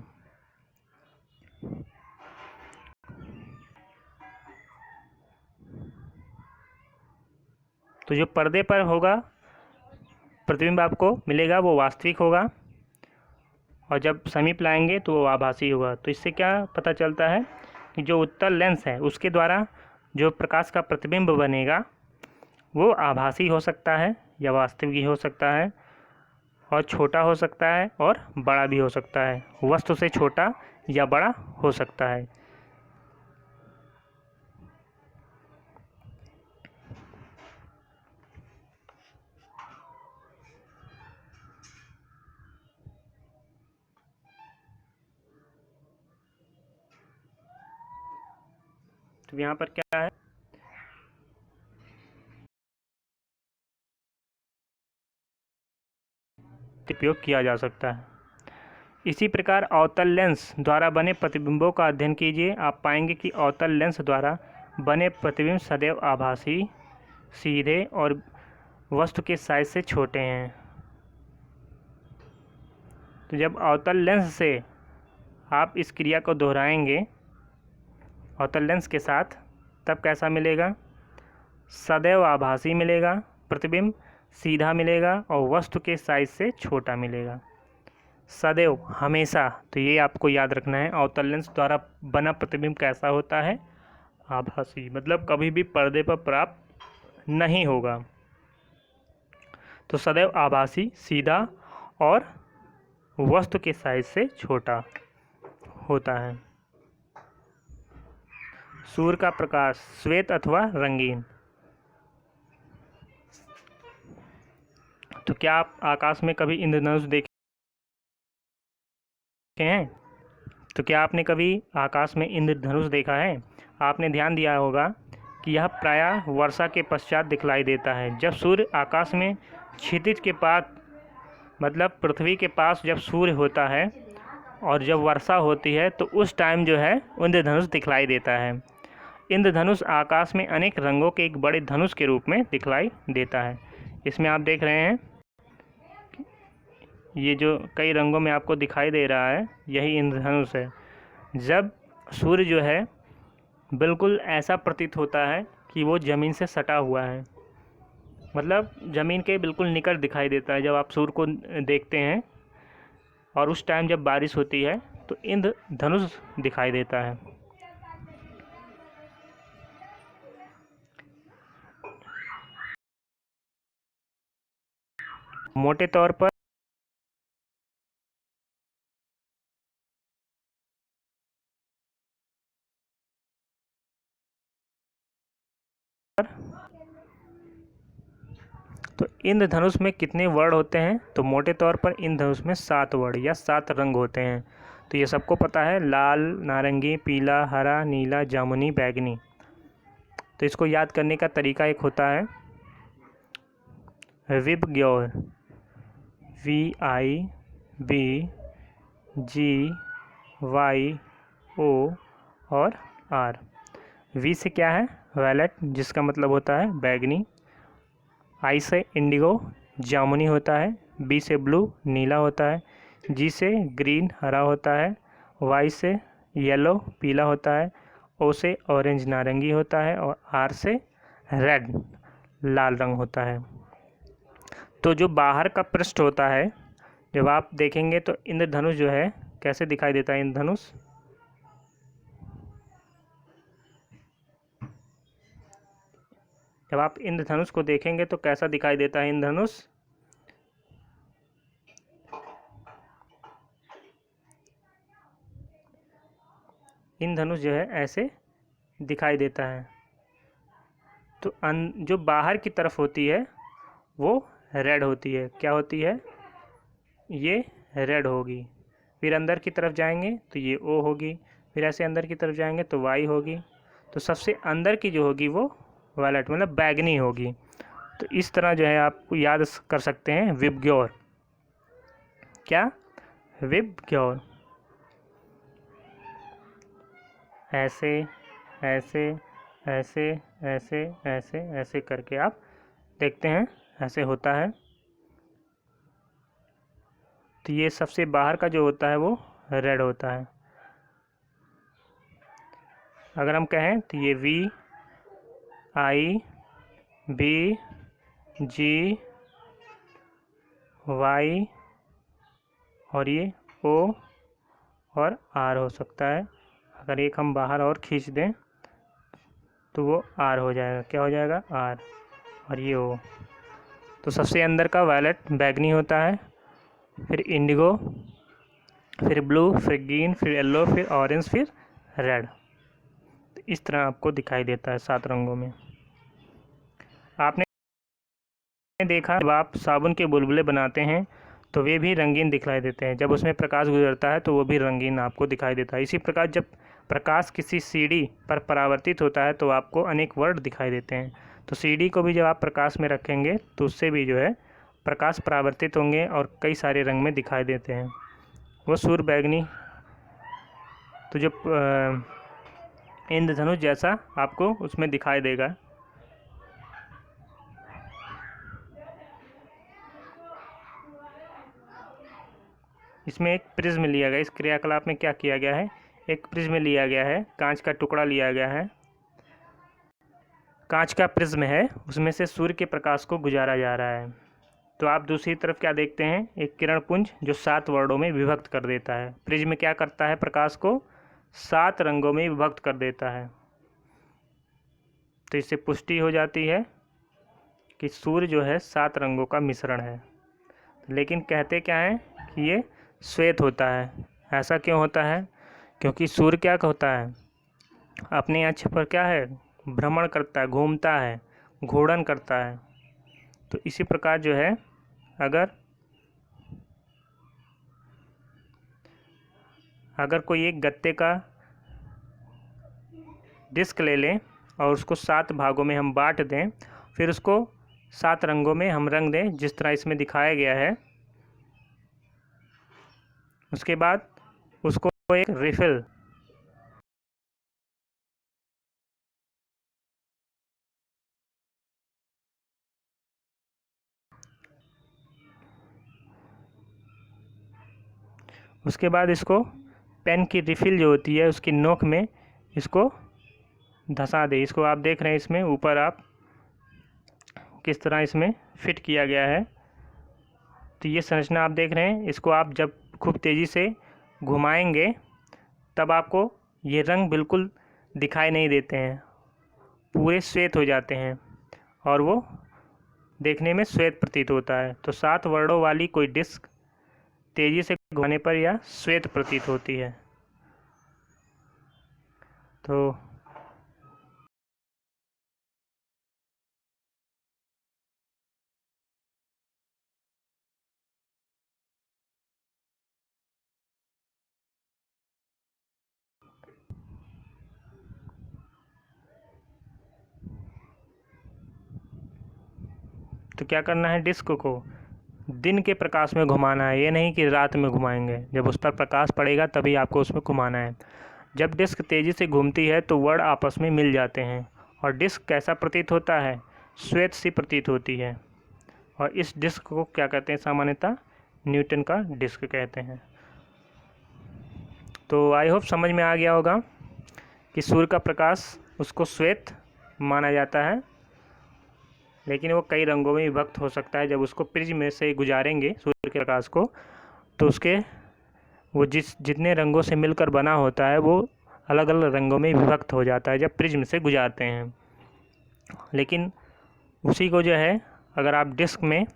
तो जो पर्दे पर होगा प्रतिबिंब आपको मिलेगा वो वास्तविक होगा, और जब समीप लाएंगे तो वो आभासी होगा। तो इससे क्या पता चलता है कि जो उत्तल लेंस है उसके द्वारा जो प्रकाश का प्रतिबिंब बनेगा वो आभासी हो सकता है या वास्तविक हो सकता है। और छोटा हो सकता है और बड़ा भी हो सकता है, वस्तु से छोटा या बड़ा हो सकता है। तो यहाँ पर क्या है, उपयोग किया जा सकता है। इसी प्रकार अवतल लेंस द्वारा बने प्रतिबिंबों का अध्ययन कीजिए। आप पाएंगे कि अवतल लेंस द्वारा बने प्रतिबिंब सदैव आभासी, सीधे और वस्तु के साइज से छोटे हैं। तो जब अवतल लेंस से आप इस क्रिया को दोहराएंगे अवतल लेंस के साथ, तब कैसा मिलेगा, सदैव आभासी मिलेगा, प्रतिबिंब सीधा मिलेगा और वस्तु के साइज से छोटा मिलेगा। सदैव, हमेशा, तो ये आपको याद रखना है। अवतल लेंस द्वारा बना प्रतिबिंब कैसा होता है, आभासी, मतलब कभी भी पर्दे पर प्राप्त नहीं होगा। तो सदैव आभासी, सीधा और वस्तु के साइज से छोटा होता है। सूर्य का प्रकाश श्वेत अथवा रंगीन। तो क्या आप आकाश में कभी इंद्रधनुष देखे हैं? तो क्या आपने कभी आकाश में इंद्रधनुष देखा है? आपने ध्यान दिया होगा कि यह प्रायः वर्षा के पश्चात दिखलाई देता है। जब सूर्य आकाश में क्षितिज के पास, मतलब पृथ्वी के पास जब सूर्य होता है और जब वर्षा होती है, तो उस टाइम जो है इंद्रधनुष दिखलाई देता है। इंद्रधनुष आकाश में अनेक रंगों के एक बड़े धनुष के रूप में दिखलाई देता है। इसमें आप देख रहे हैं, ये जो कई रंगों में आपको दिखाई दे रहा है, यही इंद्रधनुष है। जब सूर्य जो है बिल्कुल ऐसा प्रतीत होता है कि वो ज़मीन से सटा हुआ है, मतलब ज़मीन के बिल्कुल निकट दिखाई देता है। जब आप सूर्य को देखते हैं और उस टाइम जब बारिश होती है तो इंद्रधनुष दिखाई देता है। मोटे तौर पर तो इंद्रधनुष में कितने वर्ण होते हैं? तो मोटे तौर पर इंद्रधनुष में 7 वर्ण या 7 रंग होते हैं। तो ये सबको पता है, लाल, नारंगी, पीला, हरा, नीला, जामुनी, बैगनी। तो इसको याद करने का तरीका एक होता है विबग्योर, VIBGYO और R। V से क्या है, वैलेट, जिसका मतलब होता है बैगनी। I से इंडिगो, जामुनी होता है। B से ब्लू, नीला होता है। G से ग्रीन, हरा होता है। Y से येलो, पीला होता है। O से ऑरेंज, नारंगी होता है। और R से रेड, लाल रंग होता है। तो जो बाहर का पृष्ठ होता है, जब आप देखेंगे तो इंद्रधनुष जो है कैसे दिखाई देता है। इंद्रधनुष जब आप इंद्रधनुष को देखेंगे तो कैसा दिखाई देता है इंद्रधनुष। इंद्रधनुष जो है ऐसे दिखाई देता है। तो जो बाहर की तरफ होती है वो रेड होती है। क्या होती है, ये रेड होगी। फिर अंदर की तरफ जाएंगे तो ये O होगी। फिर ऐसे अंदर की तरफ जाएंगे तो Y होगी। तो सबसे अंदर की जो होगी वो वायलेट, मतलब बैगनी होगी। तो इस तरह जो है आप याद कर सकते हैं विबग्योर। क्या, विबग्योर। ऐसे ऐसे ऐसे ऐसे ऐसे ऐसे करके आप देखते हैं, ऐसे होता है। तो ये सबसे बाहर का जो होता है वो रेड होता है। अगर हम कहें तो ये VIBGY और ये O और R हो सकता है। अगर एक हम बाहर और खींच दें तो वो R हो जाएगा। क्या हो जाएगा, R, और ये O। तो सबसे अंदर का वायलेट बैगनी होता है फिर इंडिगो, फिर ब्लू, फिर ग्रीन, फिर येलो, फिर ऑरेंज, फिर रेड। इस तरह आपको दिखाई देता है 7 रंगों में। आपने देखा जब आप साबुन के बुलबुले बनाते हैं तो वे भी रंगीन दिखाई देते हैं, जब उसमें प्रकाश गुजरता है तो वो भी रंगीन आपको दिखाई देता है। इसी प्रकार जब प्रकाश किसी सीढ़ी पर परावर्तित होता है तो आपको अनेक वर्ड दिखाई देते हैं। तो सीढ़ी को भी जब आप प्रकाश में रखेंगे तो उससे भी जो है प्रकाश परावर्तित होंगे और कई सारे रंग में दिखाई देते हैं। वो सूर्य बैंगनी, तो जो इंद्रधनुष जैसा आपको उसमें दिखाई देगा। इसमें एक प्रिज्म लिया गया, इस क्रियाकलाप में क्या किया गया है, एक प्रिज्म लिया गया है, कांच का टुकड़ा लिया गया है, कांच का प्रिज्म है, उसमें से सूर्य के प्रकाश को गुजारा जा रहा है। तो आप दूसरी तरफ क्या देखते हैं, एक किरण पुंज जो 7 वर्णों में विभक्त कर देता है। प्रिज्म क्या करता है, प्रकाश को 7 रंगों में विभक्त कर देता है। तो इससे पुष्टि हो जाती है कि सूर्य जो है 7 रंगों का मिश्रण है। लेकिन कहते क्या है कि ये श्वेत होता है। ऐसा क्यों होता है, क्योंकि सूर्य क्या होता है, अपने अक्ष पर क्या है, भ्रमण करता है, घूमता है, घूर्णन करता है। तो इसी प्रकार जो है अगर कोई एक गत्ते का डिस्क ले लें और उसको 7 भागों में हम बांट दें, फिर उसको 7 रंगों में हम रंग दें जिस तरह इसमें दिखाया गया है, उसके बाद उसको एक रिफिल उसके बाद इसको पेन की रिफिल जो होती है उसकी नोक में इसको धंसा दे। इसको आप देख रहे हैं, इसमें ऊपर आप किस तरह इसमें फिट किया गया है। तो ये संरचना आप देख रहे हैं, इसको आप जब खूब तेज़ी से घुमाएंगे तब आपको ये रंग बिल्कुल दिखाई नहीं देते हैं, पूरे श्वेत हो जाते हैं और वो देखने में श्वेत प्रतीत होता है। तो 7 वर्णों वाली कोई डिस्क तेज़ी से घुमाने पर यह श्वेत प्रतीत होती है। तो क्या करना है, डिस्क को दिन के प्रकाश में घुमाना है, ये नहीं कि रात में घुमाएंगे। जब उस पर प्रकाश पड़ेगा तभी आपको उसमें घुमाना है। जब डिस्क तेज़ी से घूमती है तो वर्ण आपस में मिल जाते हैं और डिस्क कैसा प्रतीत होता है, श्वेत सी प्रतीत होती है। और इस डिस्क को क्या कहते हैं, सामान्यतः न्यूटन का डिस्क कहते हैं। तो आई होप समझ में आ गया होगा कि सूर्य का प्रकाश उसको श्वेत माना जाता है, लेकिन वो कई रंगों में विभक्त हो सकता है। जब उसको प्रिज्म में से गुजारेंगे सूर्य के प्रकाश को तो उसके वो जितने रंगों से मिलकर बना होता है वो अलग अलग रंगों में विभक्त हो जाता है जब प्रिज्म से गुजारते हैं। लेकिन उसी को जो है अगर आप डिस्क में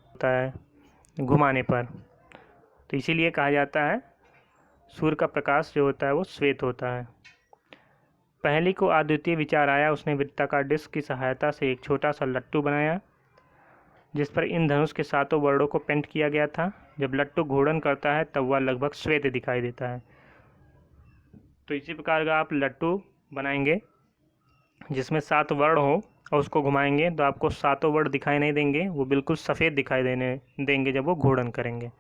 होता है घुमाने पर, तो इसीलिए कहा जाता है सूर्य का प्रकाश जो होता है वो श्वेत होता है। पहली को अद्वितीय विचार आया, उसने वृत्ताकार डिस्क की सहायता से एक छोटा सा लट्टू बनाया जिस पर इंद्रधनुष के 7 वर्णों को पेंट किया गया था। जब लट्टू घूर्णन करता है तब वह लगभग श्वेत दिखाई देता है। तो इसी प्रकार का आप लट्टू बनाएंगे जिसमें 7 वर्ण हो और उसको घुमाएंगे तो आपको 7 वर्ण दिखाई नहीं देंगे, वो बिल्कुल सफ़ेद दिखाई देंगे जब वो घूर्णन करेंगे।